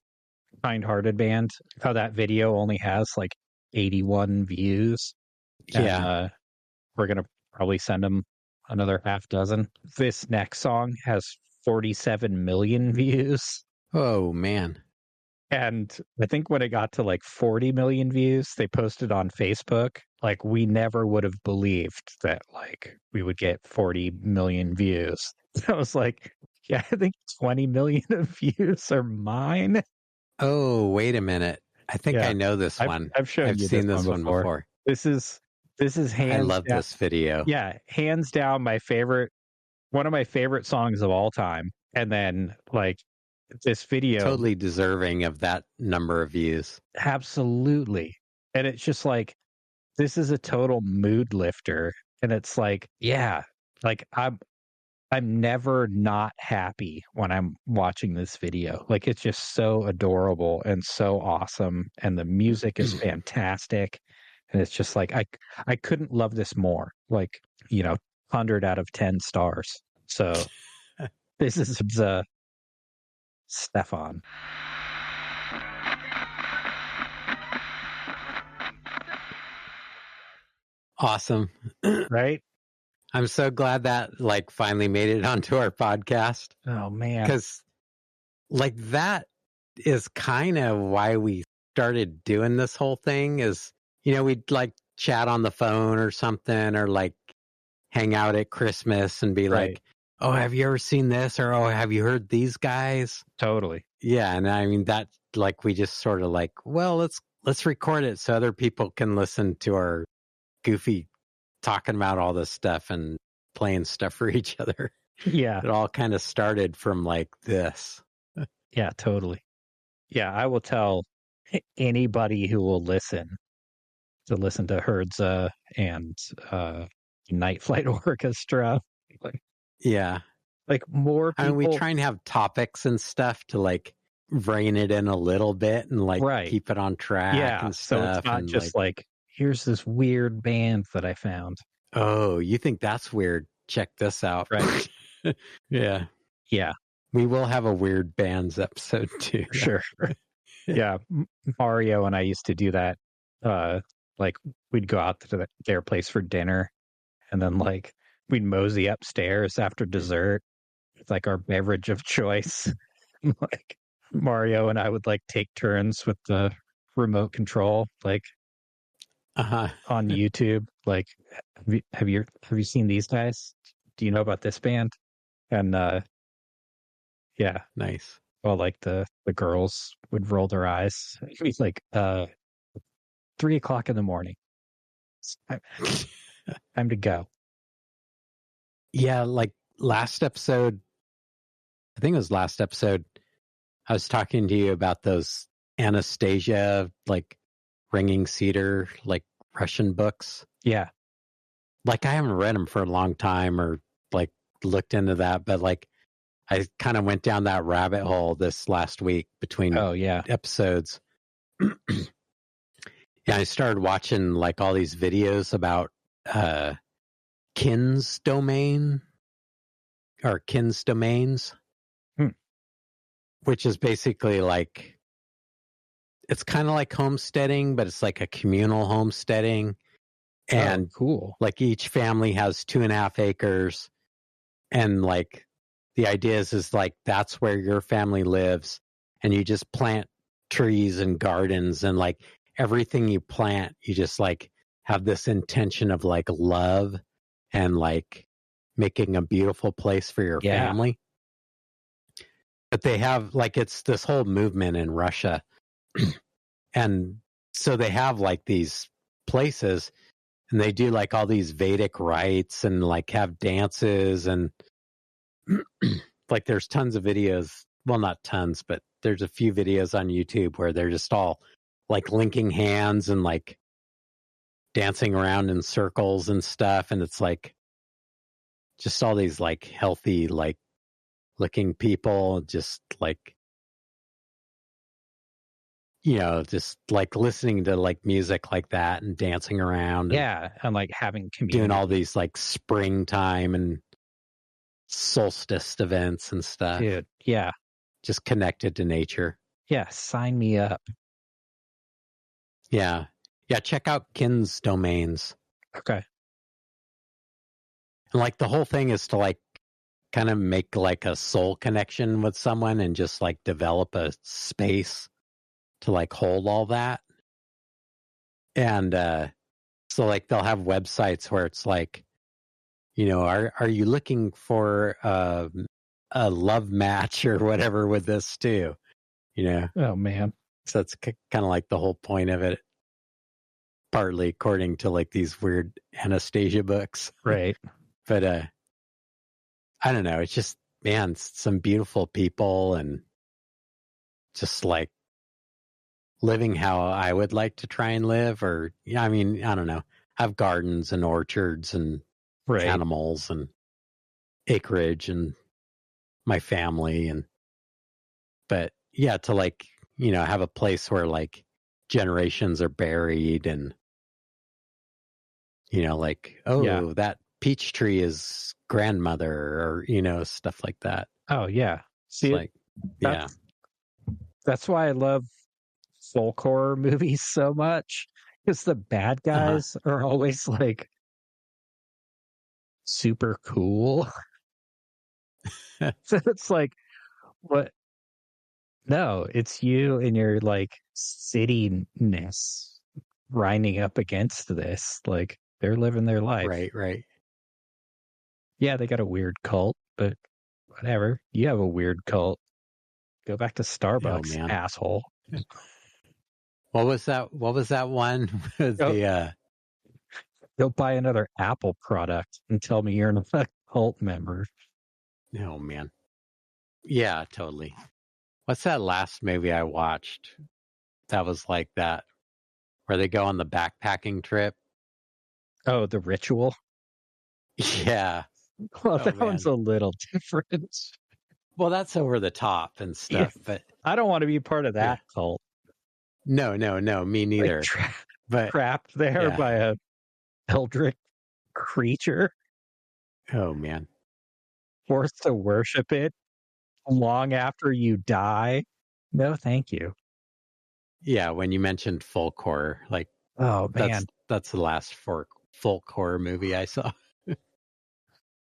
Kind Hearted Band, how that video only has like 81 views. Yeah. And, we're gonna probably send them another half dozen. This next song has 47 million views. Oh, man. And I think when it got to like 40 million views, they posted on Facebook, like, we never would have believed that like we would get 40 million views. I was like, yeah, I think 20 million of views are mine. Oh, wait a minute. I think I know this one. I've seen this one before. This is hands I love this video. Yeah, hands down one of my favorite songs of all time. And then like this video, totally deserving of that number of views. Absolutely. And it's just like, this is a total mood lifter. And it's like, yeah, like I'm never not happy when I'm watching this video. Like, it's just so adorable and so awesome. And the music is fantastic. And it's just like, I couldn't love this more. Like, 100 out of 10 stars. So this is Stefan. Awesome. Right? I'm so glad that like finally made it onto our podcast. Oh man. Because like that is kind of why we started doing this whole thing is, we'd like chat on the phone or something or like hang out at Christmas and be like, oh, have you ever seen this? Or, oh, have you heard these guys? Totally. Yeah. And I mean, that like, we just sort of like, well, let's record it so other people can listen to our goofy talking about all this stuff and playing stuff for each other. Yeah. It all kind of started from like this. Yeah, totally. Yeah, I will tell anybody who will listen to Herza and Night Flight Orchestra. Yeah. Like more people. I mean, we try and have topics and stuff to like rein it in a little bit and like keep it on track and stuff. So it's not and just like, here's this weird band that I found. Oh, you think that's weird? Check this out. Right. Yeah. Yeah. We will have a weird bands episode too. Sure. Yeah. Mario and I used to do that. Like we'd go out to their place for dinner and then like we'd mosey upstairs after dessert. It's like our beverage of choice. Like Mario and I would like take turns with the remote control, like on YouTube. Like, have you seen these guys? Do you know about this band? And yeah, nice. Well, like the girls would roll their eyes. It's like 3:00 in the morning. Time to go. Yeah, like last episode, I think it was last episode, I was talking to you about those Anastasia, like Ringing Cedar, like Russian books. Yeah. Like I haven't read them for a long time or like looked into that, but like I kind of went down that rabbit hole this last week between episodes. Yeah, I started watching like all these videos about Kin's domains, which is basically like, it's kind of like homesteading, but it's like a communal homesteading. And cool. Like each family has 2.5 acres. And like the idea is like, that's where your family lives. And you just plant trees and gardens and like everything you plant, you just like have this intention of like love and like making a beautiful place for your family. But they have like, it's this whole movement in Russia. And so they have like these places and they do like all these Vedic rites and like have dances and like there's tons of videos. Well, not tons, but there's a few videos on YouTube where they're just all like linking hands and like dancing around in circles and stuff. And it's like just all these like healthy, like looking people, just like, you know, just like listening to like music like that and dancing around. And like having community. Doing all these like springtime and solstice events and stuff. Dude, yeah. Just connected to nature. Yeah, sign me up. Yeah. Yeah, check out Kin's domains. Okay. And like the whole thing is to like kind of make like a soul connection with someone and just like develop a space to like hold all that. And so like they'll have websites where it's like, you know, are you looking for a love match or whatever with this too? You know? Oh man. So it's kind of like the whole point of it, partly according to like these weird Anastasia books. Right. But I don't know. It's just, man, some beautiful people and just like living how I would like to try and live. Or, yeah, I mean, I don't know. I have gardens and orchards and animals and acreage and my family. But yeah, to like, you know, have a place where like generations are buried and, you know, like, that peach tree is grandmother or, you know, stuff like that. Oh yeah. See, like, that's why I love folk horror movies so much, because the bad guys are always like super cool. So it's like, what? No, it's you and your like cityness grinding up against this. Like they're living their life. Right. Yeah, they got a weird cult, but whatever. You have a weird cult. Go back to Starbucks, asshole. What was that one? Go buy another Apple product and tell me you're a cult member. Oh man. Yeah, totally. What's that last movie I watched that was like that, where they go on the backpacking trip? Oh, The Ritual. Yeah. Well, that one's a little different. Well, that's over the top and stuff, but I don't want to be part of that cult. No, me neither. Like, but trapped there by a eldritch creature. Oh man. Forced to worship it long after you die. No, thank you. Yeah, when you mentioned folk horror, like, oh man, that's the last folk horror movie I saw.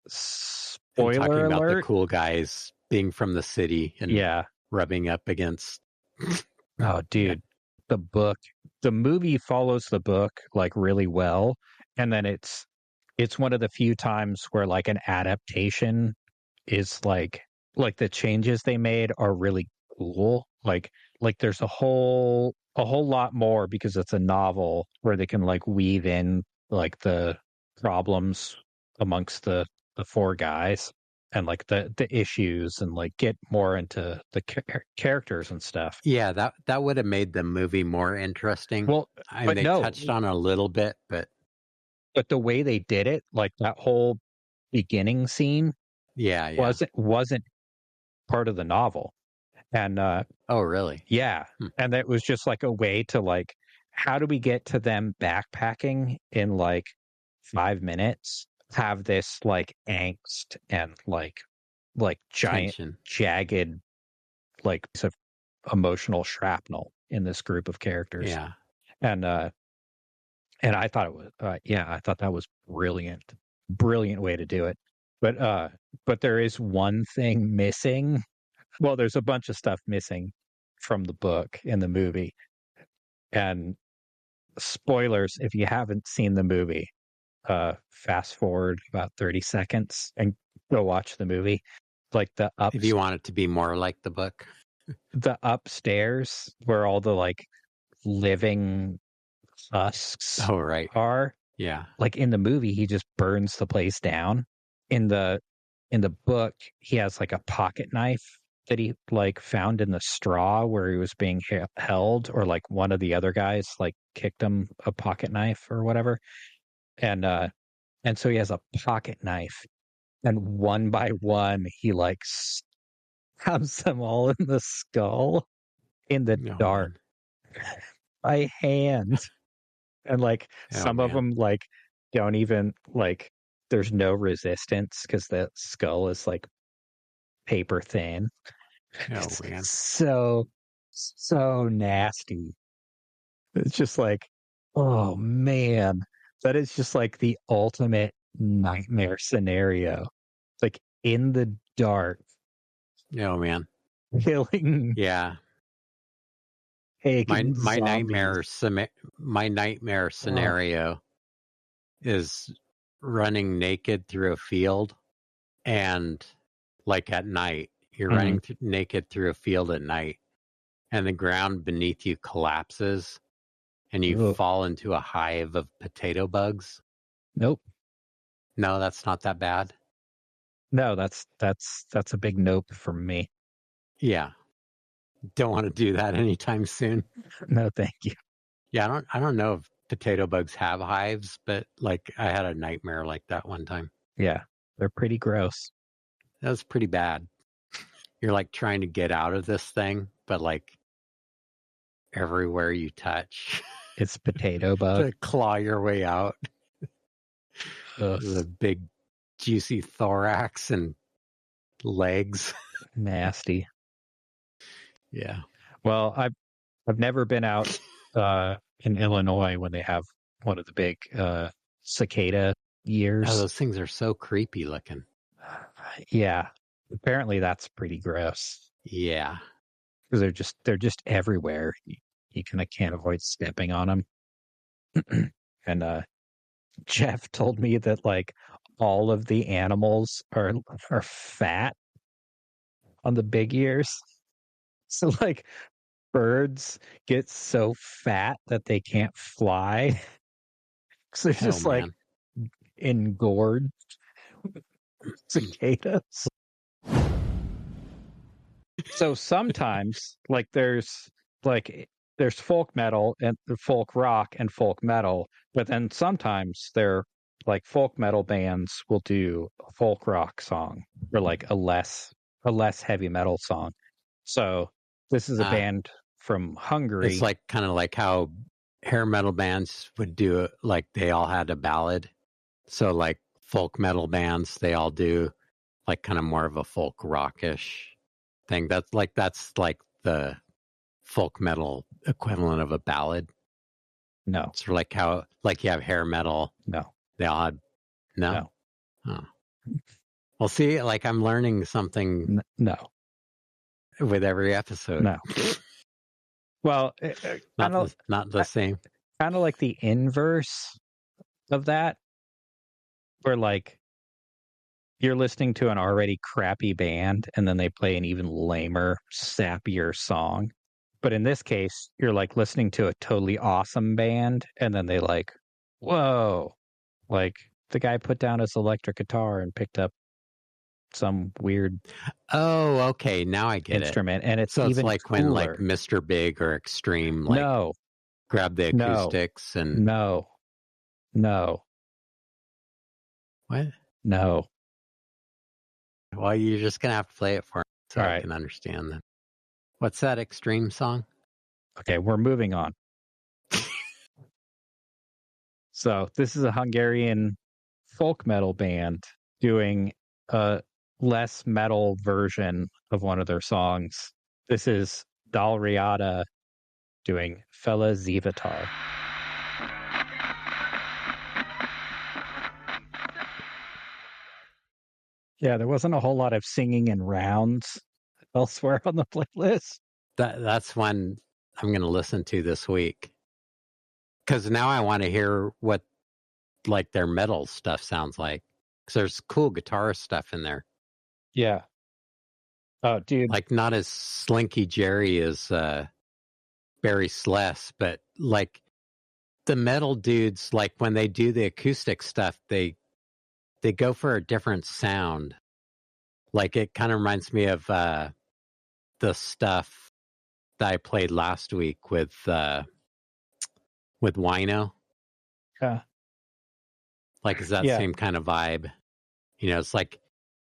Spoiler talking alert. About the cool guys being from the city and rubbing up against. Oh, dude, the movie follows the book like really well, and then it's one of the few times where like an adaptation is like the changes they made are really cool. Like there's a whole lot more because it's a novel where they can like weave in like the problems amongst the four guys and like the issues and like get more into the characters and stuff. Yeah, that would have made the movie more interesting. Well, they touched on a little bit, but the way they did it, like that whole beginning scene, wasn't part of the novel. And oh really? Yeah. And that was just like a way to like, how do we get to them backpacking in like 5 minutes? Have this like angst and like giant tension. Jagged like piece of emotional shrapnel in this group of characters. Yeah. And I thought it was I thought that was brilliant way to do it. But there is one thing missing. Well, there's a bunch of stuff missing from the book in the movie. And spoilers, if you haven't seen the movie, fast forward about 30 seconds and go watch the movie. Like if you want it to be more like the book. The upstairs where all the like living husks are. Yeah. Like in the movie, he just burns the place down. In the book, he has like a pocket knife that he like found in the straw where he was being held, or like one of the other guys like kicked him a pocket knife or whatever. And so he has a pocket knife, and one by one he like stabs them all in the skull in the dark by hand. And like some of them like don't even like, there's no resistance because the skull is like paper thin. Oh man. So nasty. It's just like, oh man, that is just like the ultimate nightmare scenario. Like in the dark. Oh man. Killing. Yeah. My nightmare scenario is running naked through a field, and like at night, you're running naked through a field at night, and the ground beneath you collapses, and you fall into a hive of potato bugs. Nope. No, that's not that bad. No, that's a big nope from me. Yeah. Don't want to do that anytime soon. No, thank you. Yeah, I don't know if potato bugs have hives, but like I had a nightmare like that one time. Yeah, they're pretty gross. That was pretty bad. You're like trying to get out of this thing, but like everywhere you touch, it's potato bug. To claw your way out. The big juicy thorax and legs. Nasty. Yeah. Well, I've never been out in Illinois when they have one of the big cicada years. Oh, those things are so creepy looking. Yeah. Apparently that's pretty gross. Yeah. Because they're just everywhere. You kind of can't avoid stepping on them. And Jeff told me that like all of the animals are fat on the big ears. So like birds get so fat that they can't fly. So they're just like engorged cicadas. So sometimes, like there's folk metal and folk rock and folk metal, but then sometimes they're like folk metal bands will do a folk rock song or like a less heavy metal song. So this is a band from Hungary. It's like kind of like how hair metal bands would do it, like they all had a ballad. So like folk metal bands, they all do like kind of more of a folk rockish thing. That's like the folk metal equivalent of a ballad. No. It's like how like you have hair metal. No. They all had no. Oh. Well, see, like I'm learning something. No. With every episode. No. Well, not the same. Kind of like the inverse of that, where like you're listening to an already crappy band and then they play an even lamer, sappier song. But in this case, you're like listening to a totally awesome band and then they like, whoa, like the guy put down his electric guitar and picked up some weird okay, now I get instrument, and it's so even it's like cooler. when like Mr. Big or Extreme like grab the acoustics and no. What? No. Well, you're just gonna have to play it for me so All I right. can understand that. What's that Extreme song? Okay, we're moving on. So this is a Hungarian folk metal band doing a less metal version of one of their songs. This is Dalriada doing Fela Zivatar. Yeah, there wasn't a whole lot of singing in rounds elsewhere on the playlist. That's one I'm going to listen to this week. Because now I want to hear what like their metal stuff sounds like. Because there's cool guitar stuff in there. Yeah. Oh, dude. Like not as slinky Jerry as Barry Sless, but like the metal dudes, like when they do the acoustic stuff, they go for a different sound. Like it kind of reminds me of the stuff that I played last week with Wino. Yeah. Like is that same kind of vibe? You know, it's like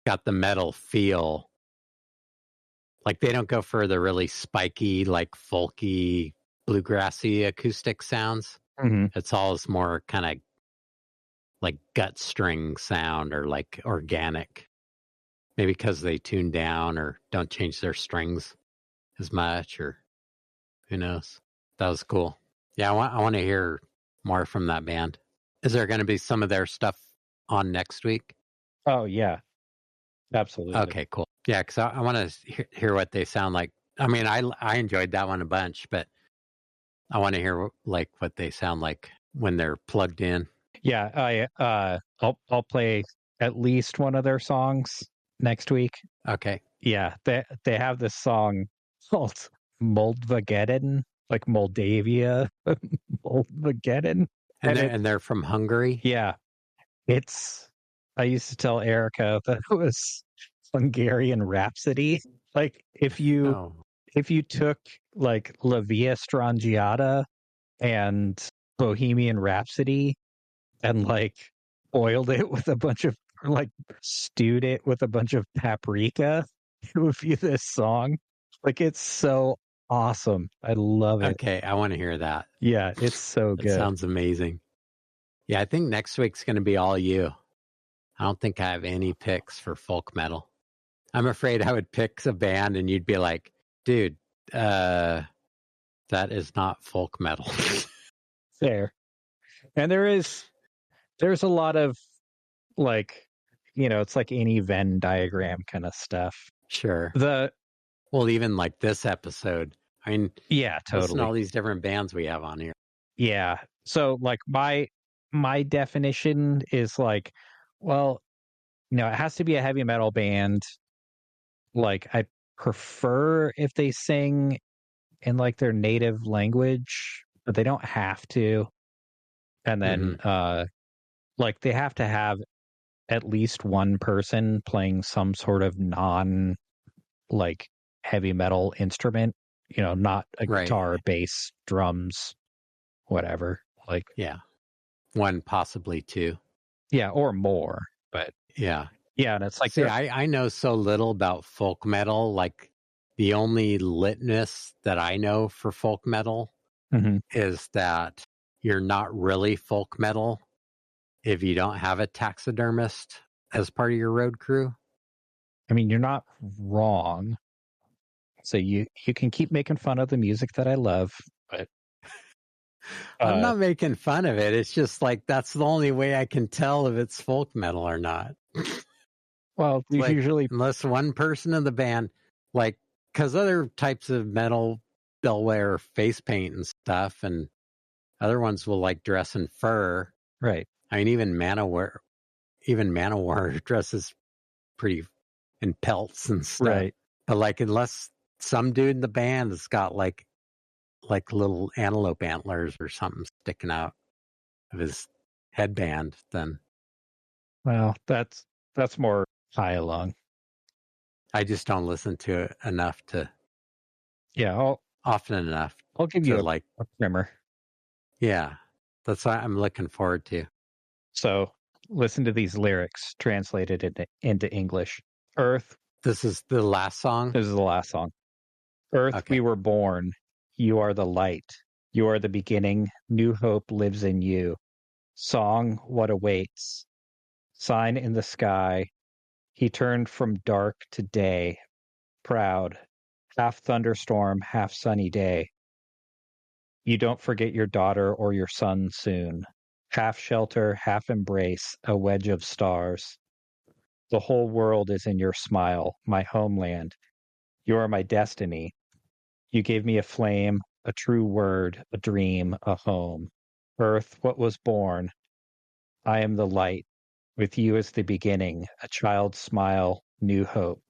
got the metal feel. Like they don't go for the really spiky, like folky, bluegrassy acoustic sounds. Mm-hmm. It's all more kind of like gut string sound or like organic. Maybe because they tune down or don't change their strings as much, or who knows. That was cool. Yeah, I want to hear more from that band. Is there going to be some of their stuff on next week? Oh, yeah. Absolutely. Okay, cool. Yeah, because I want to hear what they sound like. I mean, I enjoyed that one a bunch, but I want to hear like what they sound like when they're plugged in. Yeah, I'll play at least one of their songs next week. Okay. Yeah, they have this song called Moldvageddon, like Moldavia, Moldvageddon. And they're from Hungary? Yeah. I used to tell Erica that it was Hungarian Rhapsody. Like if you took like La Via Strangiata and Bohemian Rhapsody and like oiled it with a bunch of like stewed it with a bunch of paprika, it would be this song. Like it's so awesome. I love it. Okay, I want to hear that. Yeah, it's so good. It sounds amazing. Yeah, I think next week's going to be all you. I don't think I have any picks for folk metal. I'm afraid I would pick a band and you'd be like, dude, that is not folk metal. Fair. And there's a lot of like, you know, it's like any Venn diagram kind of stuff. Sure. Well, even like this episode. I mean, yeah, totally. Listen to all these different bands we have on here. Yeah. So like my definition is like, well, you know, it has to be a heavy metal band. Like I prefer if they sing in like their native language, but they don't have to. And then like they have to have at least one person playing some sort of non like heavy metal instrument, not a guitar, bass, drums, whatever. Like, yeah, one, possibly two. Yeah, or more, but yeah. And it's like, see, I know so little about folk metal. Like, the only litmus that I know for folk metal is that you're not really folk metal if you don't have a taxidermist as part of your road crew. I mean, you're not wrong. So you can keep making fun of the music that I love, but I'm not making fun of it. It's just like, that's the only way I can tell if it's folk metal or not. Well, there's like, usually, unless one person in the band, like, because other types of metal, they'll wear face paint and stuff, and other ones will like dress in fur. Right. I mean, even Manowar dresses pretty in pelts and stuff. Right. But like, unless some dude in the band has got like little antelope antlers or something sticking out of his headband, then Well, that's more high along. I just don't listen to it enough to. Yeah, often enough. I'll give you a primer. Yeah, that's what I'm looking forward to. So listen to these lyrics translated into English. Earth. This is the last song? This is the last song. Earth, okay. We were born. You are the light. You are the beginning. New hope lives in you. Song, what awaits? Sign in the sky. He turned from dark to day. Proud. Half thunderstorm, half sunny day. You don't forget your daughter or your son soon. Half shelter, half embrace, a wedge of stars. The whole world is in your smile, my homeland. You are my destiny. You gave me a flame, a true word, a dream, a home. Earth, what was born? I am the light. With you is the beginning, a child's smile, new hope.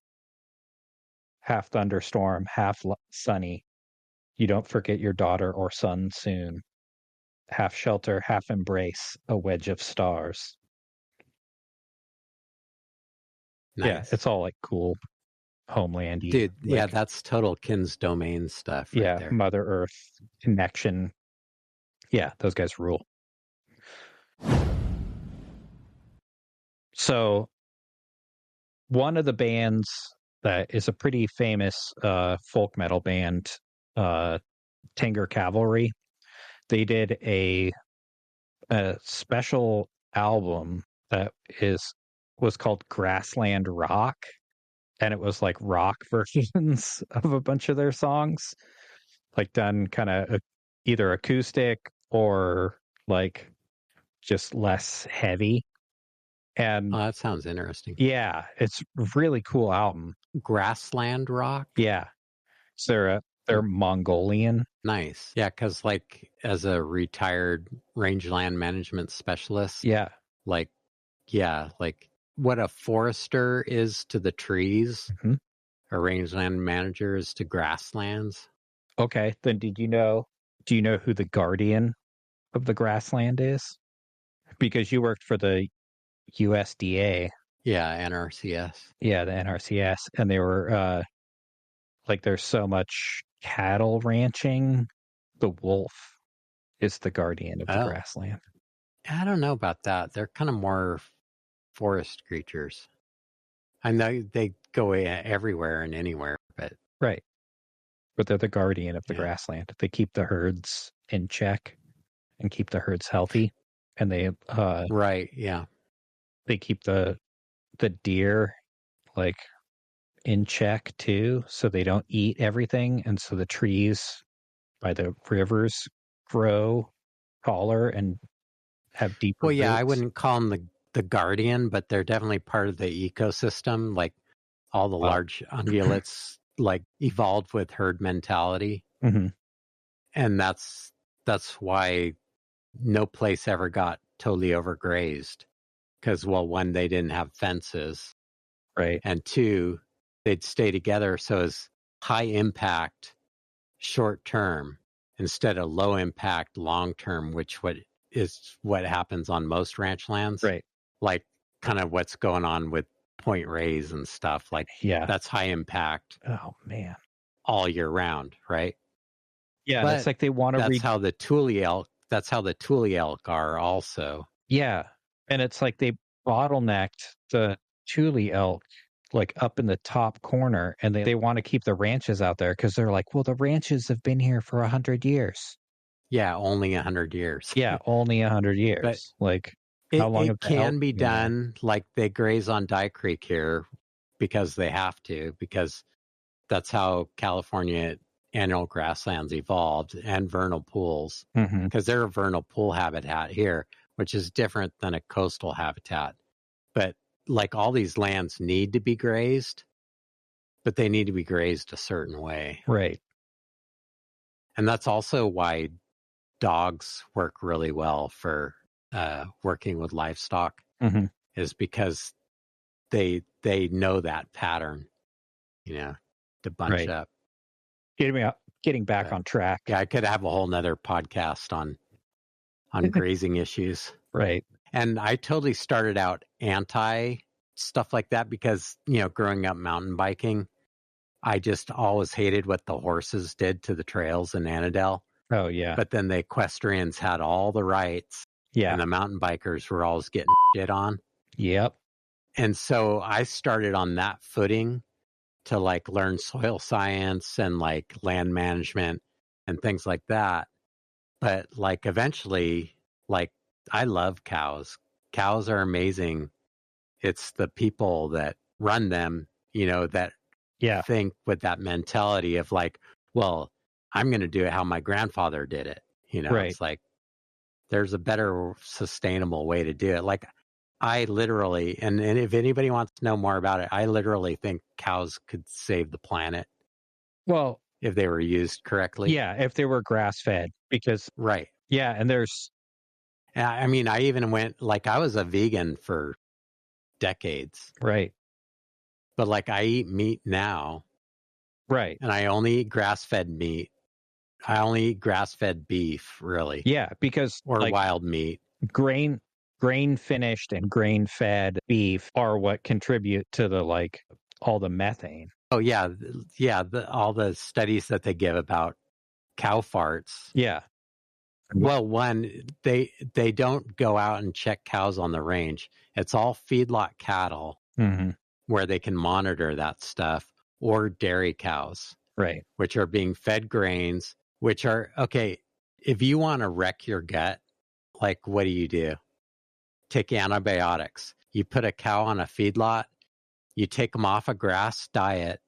Half thunderstorm, half sunny. You don't forget your daughter or son soon. Half shelter, half embrace, a wedge of stars. Nice. Yeah, it's all like cool homelandy. Dude, yeah, that's total Kin's Domain stuff right there. Mother Earth connection. Yeah, those guys rule. So one of the bands that is a pretty famous folk metal band, Tanger Cavalry, they did a special album that was called Grassland Rock, and it was like rock versions of a bunch of their songs, like done kind of either acoustic or like just less heavy. And that sounds interesting. Yeah, it's a really cool album. Grassland Rock? Yeah. So they're Mongolian. Nice. Yeah, because like as a retired rangeland management specialist, like what a forester is to the trees, a rangeland manager is to grasslands. Okay, then do you know who the guardian of the grassland is? Because you worked for the USDA. Yeah, NRCS. Yeah, the NRCS. And they were like, there's so much cattle ranching. The wolf is the guardian of the grassland. I don't know about that. They're kind of more forest creatures. I know they go everywhere and anywhere, but right. But they're the guardian of the grassland. They keep the herds in check and keep the herds healthy. And they they keep the deer like in check too, so they don't eat everything, and so the trees by the rivers grow taller and have deeper roots. I wouldn't call them the guardian, but they're definitely part of the ecosystem. Like all the large ungulates like evolved with herd mentality. And that's why no place ever got totally overgrazed, because one, they didn't have fences, right, and two, they'd stay together, so it's high impact short term instead of low impact long term, which is what happens on most ranch lands, right? Like kind of what's going on with point raise and stuff. Like, yeah, that's high impact. Oh man, all year round, right? Yeah, but it's like they want to. That's how the Thule elk. That's how the Thule elk are also. Yeah, and it's like they bottlenecked the Thule elk like up in the top corner, and they want to keep the ranches out there because they're like, well, the ranches have been here for 100 years. Yeah, only 100 years. Yeah, only 100 years. But like, how long it can be done. Like they graze on Dye Creek here because they have to, because that's how California annual grasslands evolved, and vernal pools, because they're a vernal pool habitat here, which is different than a coastal habitat. But like all these lands need to be grazed, but they need to be grazed a certain way. Right. And that's also why dogs work really well for working with livestock, is because they know that pattern, to bunch up. Getting back on track. Yeah, I could have a whole nother podcast on grazing issues. Right. And I totally started out anti stuff like that because, growing up mountain biking, I just always hated what the horses did to the trails in Annandale. Oh, yeah. But then the equestrians had all the rights. Yeah. And the mountain bikers were always getting shit on. Yep. And so I started on that footing to like learn soil science and like land management and things like that. But like eventually, like I love cows. Cows are amazing. It's the people that run them, that think with that mentality of like, well, I'm going to do it how my grandfather did it. Right. It's like there's a better sustainable way to do it. Like I literally, and if anybody wants to know more about it, I literally think cows could save the planet. Well, if they were used correctly. Yeah, if they were grass fed, because right. Yeah, and I mean, I even went like I was a vegan for decades. Right. But like I eat meat now. Right. And I only eat grass-fed meat. I only eat grass-fed beef, really. Yeah, because or like, wild meat. Grain finished and grain fed beef are what contribute to the all the methane. Oh yeah, all the studies that they give about cow farts. Yeah. Well, one, they don't go out and check cows on the range. It's all feedlot cattle where they can monitor that stuff, or dairy cows, right, which are being fed grains, which are okay. If you want to wreck your gut, like what do? Take antibiotics. You put a cow on a feedlot, you take them off a grass diet,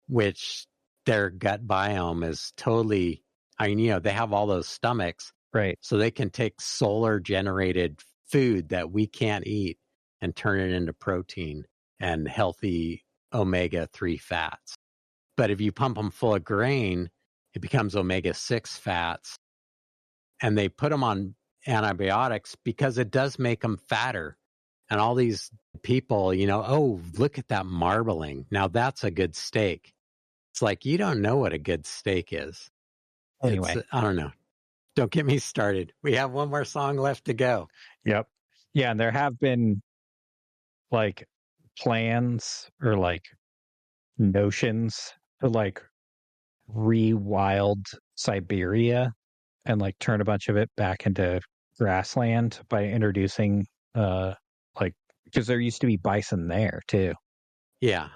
which their gut biome is totally, they have all those stomachs. Right. So they can take solar generated food that we can't eat and turn it into protein and healthy omega-3 fats. But if you pump them full of grain, it becomes omega-6 fats. And they put them on antibiotics because it does make them fatter. And all these people, oh, look at that marbling. Now that's a good steak. It's like, you don't know what a good steak is. Anyway. I don't know. Don't get me started. We have one more song left to go. Yep. Yeah, and there have been plans or notions to rewild Siberia and turn a bunch of it back into grassland by introducing because there used to be bison there too. Yeah.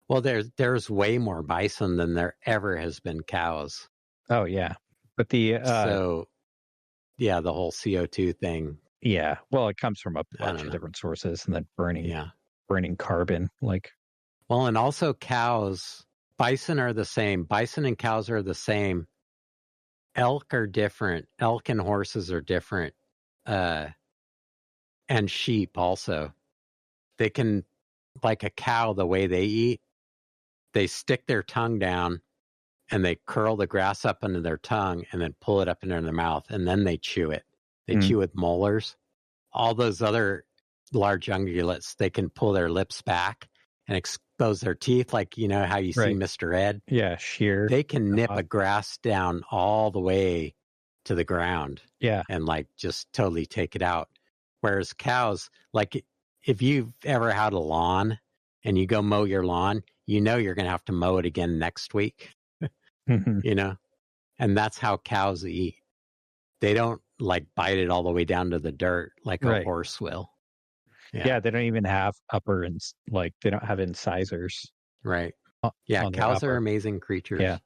Well, there's way more bison than there ever has been cows. Oh yeah. But the the whole CO2 thing. Yeah. Well, it comes from a bunch of different sources, and then burning carbon. Well, and also cows, bison are the same. Bison and cows are the same. Elk are different. Elk and horses are different. And sheep also. They can, like a cow, the way they eat, they stick their tongue down and they curl the grass up into their tongue and then pull it up into their mouth, and then they chew it. They chew with molars. All those other large ungulates, they can pull their lips back and expose their teeth, like how you see Mr. Ed. Yeah, shear. They can nip a grass down all the way to the ground. Yeah. And just totally take it out. Whereas cows, if you've ever had a lawn and you go mow your lawn, you know you're going to have to mow it again next week, you know? And that's how cows eat. They don't like bite it all the way down to the dirt like a horse will. Yeah, they don't even have upper and like they don't have incisors. Right. Yeah, cows are amazing creatures. Yeah.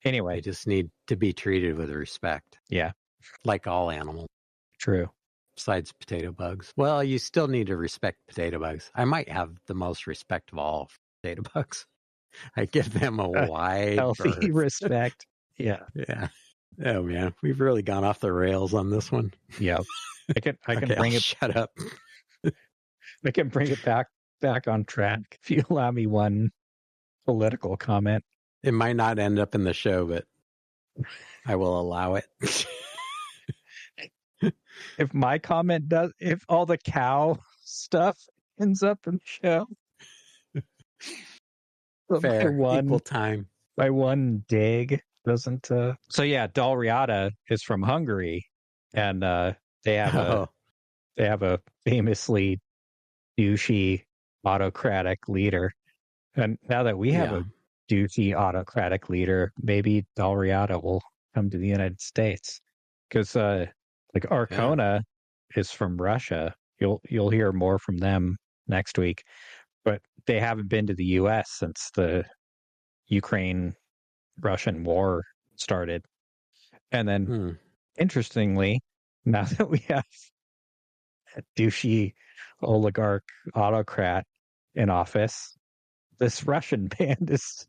Anyway, they just need to be treated with respect. Yeah. Like all animals. True. Besides potato bugs. Well, you still need to respect potato bugs. I might have the most respect of all potato bugs. I give them a wide healthy respect. Yeah. Yeah. Oh man, we've really gone off the rails on this one. Yeah. I can bring it. Shut up. I can bring it back on track if you allow me one political comment. It might not end up in the show, but I will allow it. If my comment does, if all the cow stuff ends up in the show, fair, equal time. My one dig doesn't. So yeah, Dalriada is from Hungary, and they have a famously douchey autocratic leader. And now that we have a douchey autocratic leader, maybe Dalriada will come to the United States, because like Arkona is from Russia. You'll hear more from them next week, but they haven't been to the U.S. since the Ukraine-Russian war started. And then, interestingly, now that we have a douchey oligarch autocrat in office, this Russian band is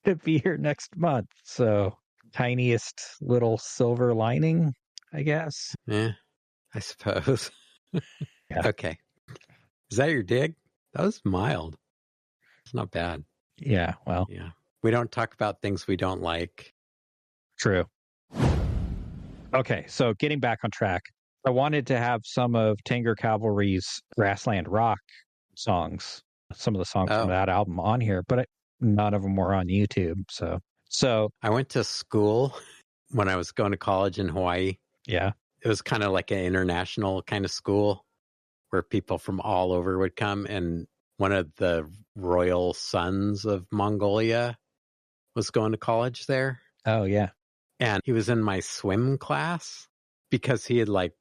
going to be here next month. So, tiniest little silver lining, I guess. Yeah, I suppose. Yeah. Okay. Is that your dig? That was mild. It's not bad. Yeah, well. Yeah. We don't talk about things we don't like. True. Okay, so getting back on track, I wanted to have some of Tanger Cavalry's Grassland Rock songs, some of the songs from that album on here, but none of them were on YouTube. So I went to school when I was going to college in Hawaii. Yeah. It was kind of like an international kind of school where people from all over would come. And one of the royal sons of Mongolia was going to college there. Oh, yeah. And he was in my swim class because he had like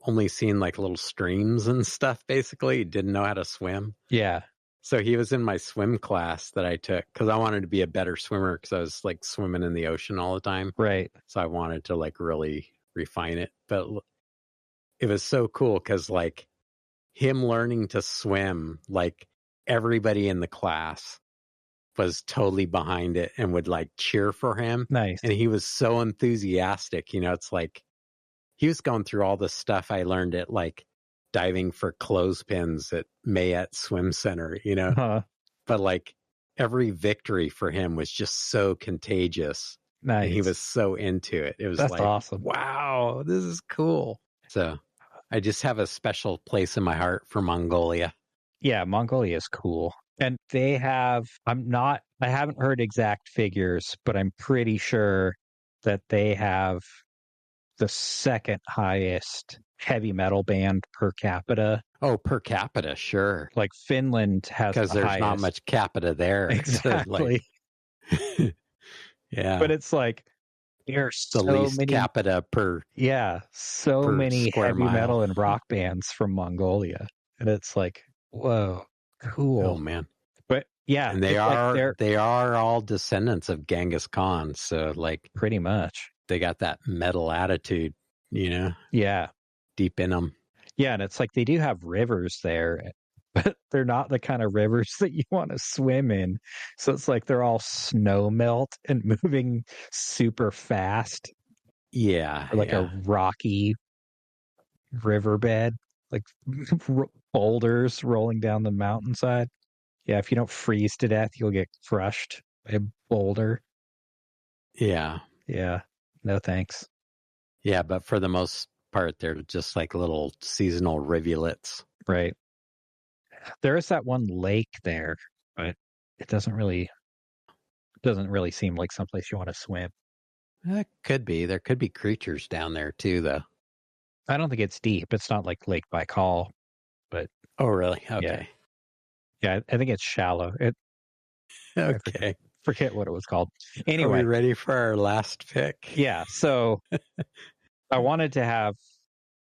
only seen like little streams and stuff, basically. He didn't know how to swim. Yeah. So he was in my swim class that I took because I wanted to be a better swimmer because I was like swimming in the ocean all the time. Right. So I wanted to like really refine it. But it was so cool because like him learning to swim, like everybody in the class was totally behind it and would like cheer for him. Nice. And he was so enthusiastic. You know, it's like he was going through all the stuff I learned at like diving for clothespins at Mayette Swim Center, you know. Uh-huh. But like every victory for him was just so contagious. Nice. And he was so into it. It was That's like, awesome. Wow, this is cool. So I just have a special place in my heart for Mongolia. Yeah, Mongolia is cool. And they have, I haven't heard exact figures, but I'm pretty sure that they have the second highest heavy metal band per capita. Oh, per capita, sure. Like Finland has because there's highest. Not much capita there. Exactly. Like, yeah. But it's like there's the so least many capita per. Yeah, so per many square heavy mile. metal and rock bands from Mongolia. And it's like, whoa, cool. Oh man. But yeah, and they are all descendants of Genghis Khan, so like pretty much they got that metal attitude, you know. Yeah, deep in them. Yeah, and it's like they do have rivers there, but they're not the kind of rivers that you want to swim in. So it's like they're all snow melt and moving super fast. Yeah, like a rocky riverbed, like boulders rolling down the mountainside. Yeah, if you don't freeze to death, you'll get crushed by a boulder. Yeah. Yeah. No thanks. Yeah, but for the most part, they're just like little seasonal rivulets. Right. There is that one lake there, but it doesn't really seem like someplace you want to swim. It could be. There could be creatures down there too, though. I don't think it's deep. It's not like Lake Baikal. but oh, really? Okay. Yeah, I think it's Shallow. Okay. Forget what it was called. Are we Anyway, ready for our last pick? yeah. So I wanted to have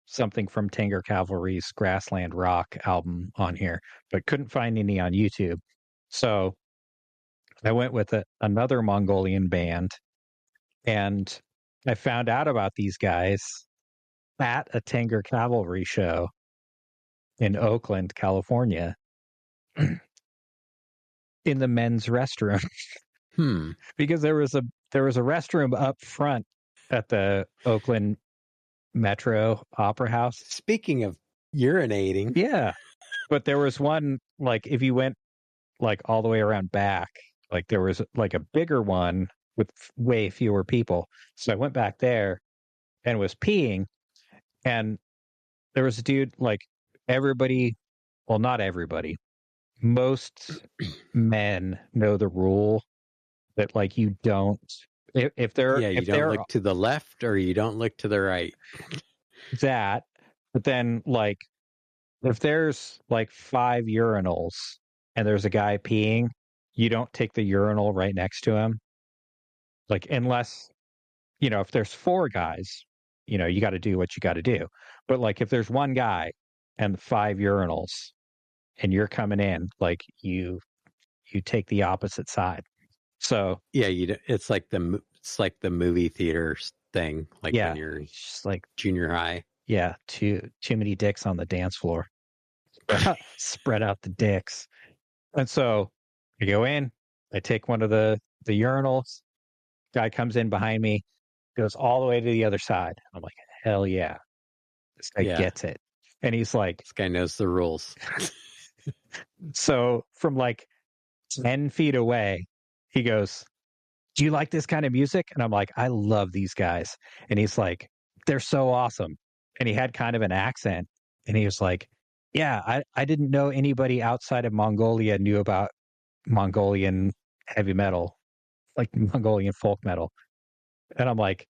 something from Tanger Cavalry's Grassland Rock album on here, but couldn't find any on YouTube. So I went with another Mongolian band, and I found out about these guys at a Tanger Cavalry show in Oakland, California, in the men's restroom. Because there was a restroom up front at the Oakland Metro Opera House. Speaking of urinating. Yeah. But there was one, like, if you went like all the way around back, like there was like a bigger one with way fewer people. So I went back there and was peeing, and there was a dude, like, everybody, well, not everybody, most men know the rule that, like, you don't, if they're, you if don't they're look to the left or you don't look to the right. That, but then, like, if there's like 5 urinals and there's a guy peeing, you don't take the urinal right next to him. Like, unless, if there's 4 guys, you got to do what you got to do. But like, if there's one guy and 5 urinals and you're coming in, like, you take the opposite side. So yeah, it's like the movie theater thing, like when you're just like junior high. Yeah, too many dicks on the dance floor. Spread out the dicks. And so I go in, I take one of the urinals. Guy comes in behind me, goes all the way to the other side. I'm like, hell yeah. This guy gets it. And he's like, this guy knows the rules. So from like 10 feet away, he goes, do you like this kind of music? And I'm like, I love these guys. And he's like, they're so awesome. And he had kind of an accent. And he was like, yeah, I didn't know anybody outside of Mongolia knew about Mongolian heavy metal, like Mongolian folk metal. And I'm like,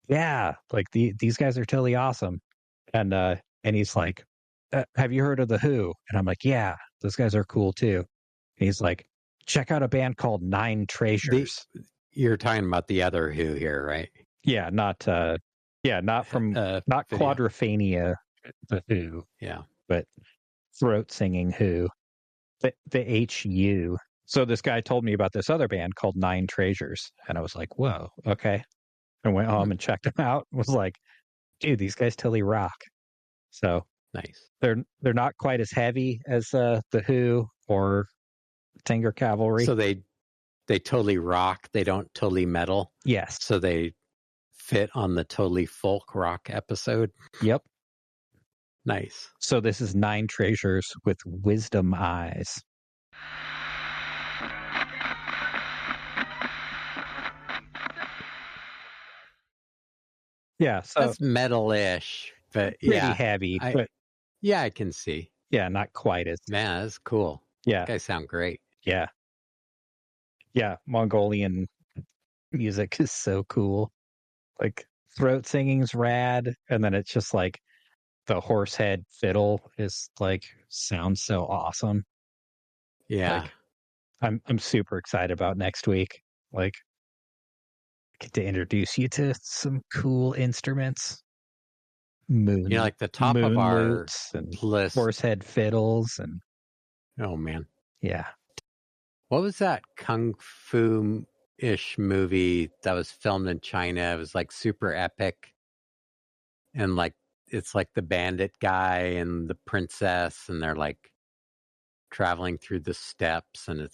yeah, like these guys are totally awesome. And he's like, have you heard of The Who? And I'm like, yeah, those guys are cool too. And he's like, check out a band called Nine Treasures. You're talking about the other Who here, right? Yeah, not from not video. Quadrophenia, The Who. Yeah, but throat singing Who, the HU. So this guy told me about this other band called Nine Treasures, and I was like, whoa, okay. And went home and checked them out. Was like, dude, these guys totally rock. So nice. They're not quite as heavy as the Who or Tanger Cavalry. So they totally rock. They don't totally metal. Yes. So they fit on the totally folk rock episode. Yep. Nice. So this is Nine Treasures with Wisdom Eyes. Yeah, so that's metal-ish, but pretty heavy. But yeah, I can see. Yeah, not quite as. Man, that's cool. Yeah, you guys sound great. Yeah, Mongolian music is so cool. Like, throat singing's rad, and then it's just like the horsehead fiddle is like sounds so awesome. Yeah, like, I'm super excited about next week. Like, get to introduce you to some cool instruments. Like the top of our list, horsehead fiddles, and oh man, yeah. What was that kung fu-ish movie that was filmed in China? It was like super epic, and like it's like the bandit guy and the princess, and they're like traveling through the steppes, and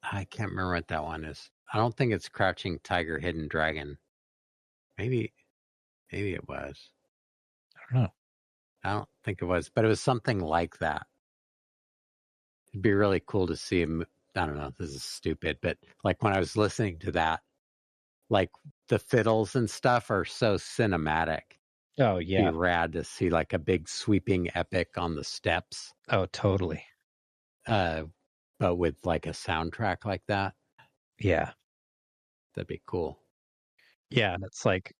I can't remember what that one is. I don't think it's Crouching Tiger, Hidden Dragon. Maybe it was. I don't know. I don't think it was, but it was something like that. It'd be really cool to see him. I don't know. This is stupid, but like when I was listening to that, like the fiddles and stuff are so cinematic. Oh yeah, it'd be rad to see like a big sweeping epic on the steps. Oh, totally. But with like a soundtrack like that. Yeah, that'd be cool. Yeah, it's like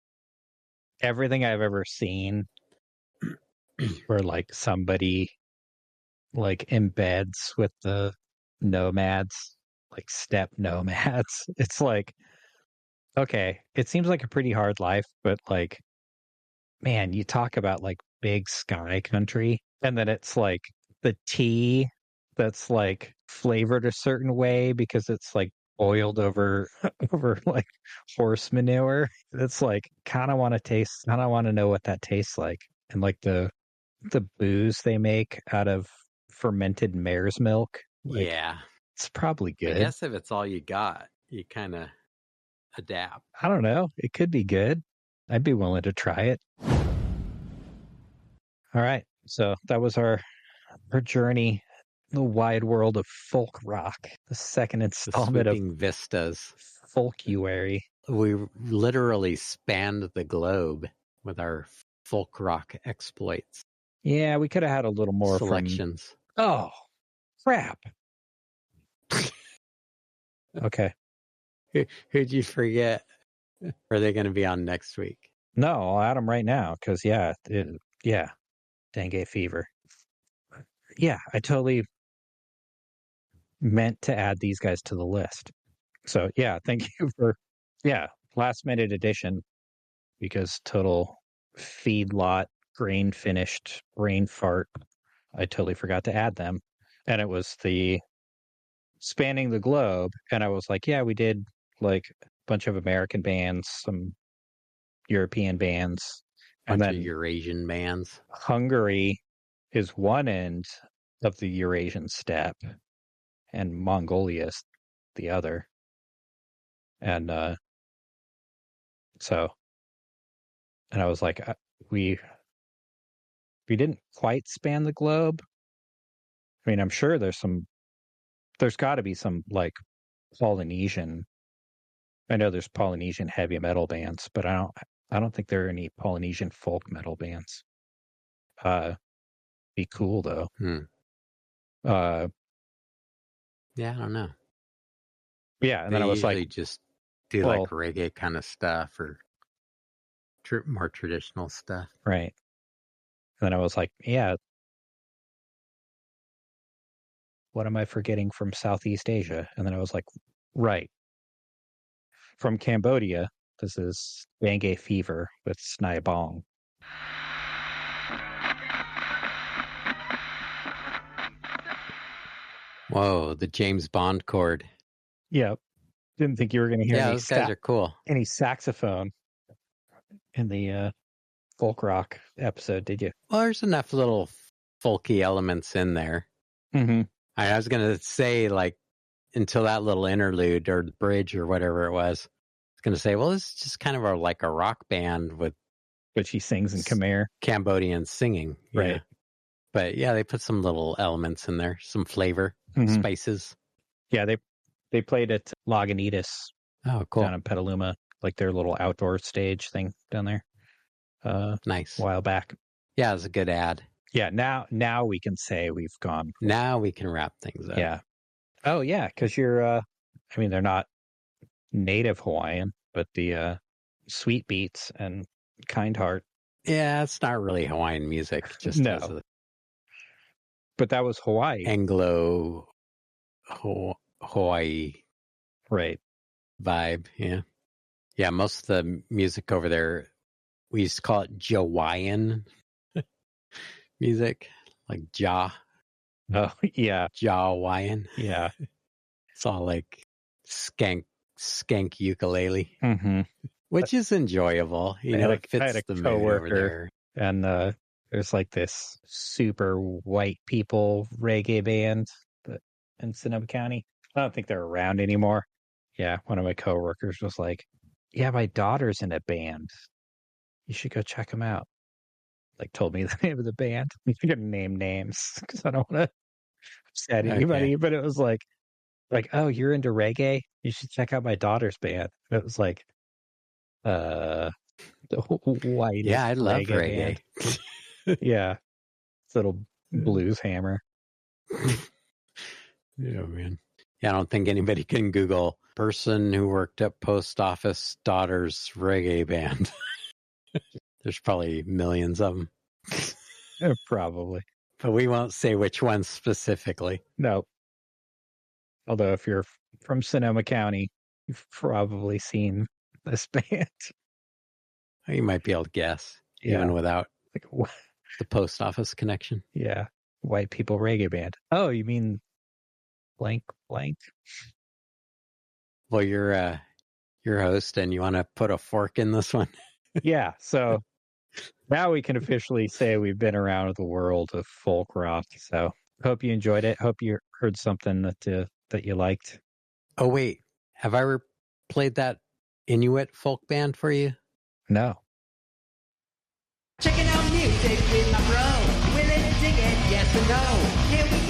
everything I've ever seen where like somebody like embeds with the nomads, like steppe nomads. It's like, okay, it seems like a pretty hard life, but like, man, you talk about like big sky country, and then it's like the tea that's like flavored a certain way because it's like boiled over over like horse manure. It's like kind of want to taste, kind of want to know what that tastes like. And like the booze they make out of fermented mare's milk. Like, yeah. it's probably good. I guess if it's all you got, you kind of adapt. I don't know. It could be good. I'd be willing to try it. All right. So that was our journey in the wide world of folk rock, the second installment of vistas. Folkuary. We literally spanned the globe with our folk rock exploits. Yeah, we could have had a little more selections. Oh, crap. Okay. Who'd you forget? Are they going to be on next week? No, I'll add them right now because, dengue fever. Yeah, I totally meant to add these guys to the list. So, yeah, thank you for, last minute addition because total feedlot, grain finished, brain fart. I totally forgot to add them. And it was the spanning the globe. And I was like, yeah, we did like a bunch of American bands, some European bands, and then Eurasian bands. Hungary is one end of the Eurasian steppe, and Mongolia is the other. And and I was like, we didn't quite span the globe. I mean, I'm sure there's got to be some like Polynesian. I know there's Polynesian heavy metal bands, but I don't think there are any Polynesian folk metal bands. Be cool though. Yeah, I don't know. Yeah, and then I was like, just do like reggae kind of stuff or more traditional stuff, right? And then I was like, yeah. What am I forgetting from Southeast Asia? And then I was like, right. From Cambodia, this is dengue fever with Snai Bong. Whoa, the James Bond chord. Yep. Didn't think you were going to hear those guys are cool. Any saxophone in the folk rock episode, did you? Well, there's enough little folky elements in there. Mm-hmm. I was going to say, like, until that little interlude or the bridge or whatever it was, I was going to say, well, this is just kind of like a rock band with... But she sings in Khmer. Cambodian singing. Right. Yeah. But yeah, they put some little elements in there, some flavor, spices. Yeah, they played at Lagunitas. Oh, cool. Down in Petaluma, like their little outdoor stage thing down there. Nice. A while back. Yeah, it was a good ad. Yeah, now we can say we've gone. Now we can wrap things up. Yeah. Oh, yeah, because you're, they're not native Hawaiian, but the Sweet Beats and Kind Heart. Yeah, it's not really Hawaiian music. Just no. But that was Hawaii. Anglo Hawaii. Right. Vibe, yeah. Yeah, most of the music over there, we used to call it Jawaiian music, like Ja. Oh, yeah. Jawaiian. Yeah. It's all like skank ukulele, which is enjoyable. You know, it fits the mood over there. And there's like this super white people reggae band in Sonoma County. I don't think they're around anymore. Yeah, one of my coworkers was like, yeah, my daughter's in a band. You should go check them out. Like, told me the name of the band. I'm going to name names because I don't want to upset anybody. But it was like, oh, you're into reggae? You should check out my daughter's band. And it was like, the white. Yeah, I love reggae. Yeah, it's a little blues hammer. Yeah, man. Yeah, I don't think anybody can Google person who worked at post office daughter's reggae band. There's probably millions of them. Probably. But we won't say which ones specifically. No. Although if you're from Sonoma County, you've probably seen this band. You might be able to guess, even without the post office connection. Yeah. White people reggae band. Oh, you mean blank blank? Well, you're host and you want to put a fork in this one? Yeah. So now we can officially say we've been around the world of folk rock. So hope you enjoyed it. Hope you heard something that you liked. Oh, wait. Have I ever played that Inuit folk band for you? No. Checking out music with my bro. Willing to dig it, yes or no? Here we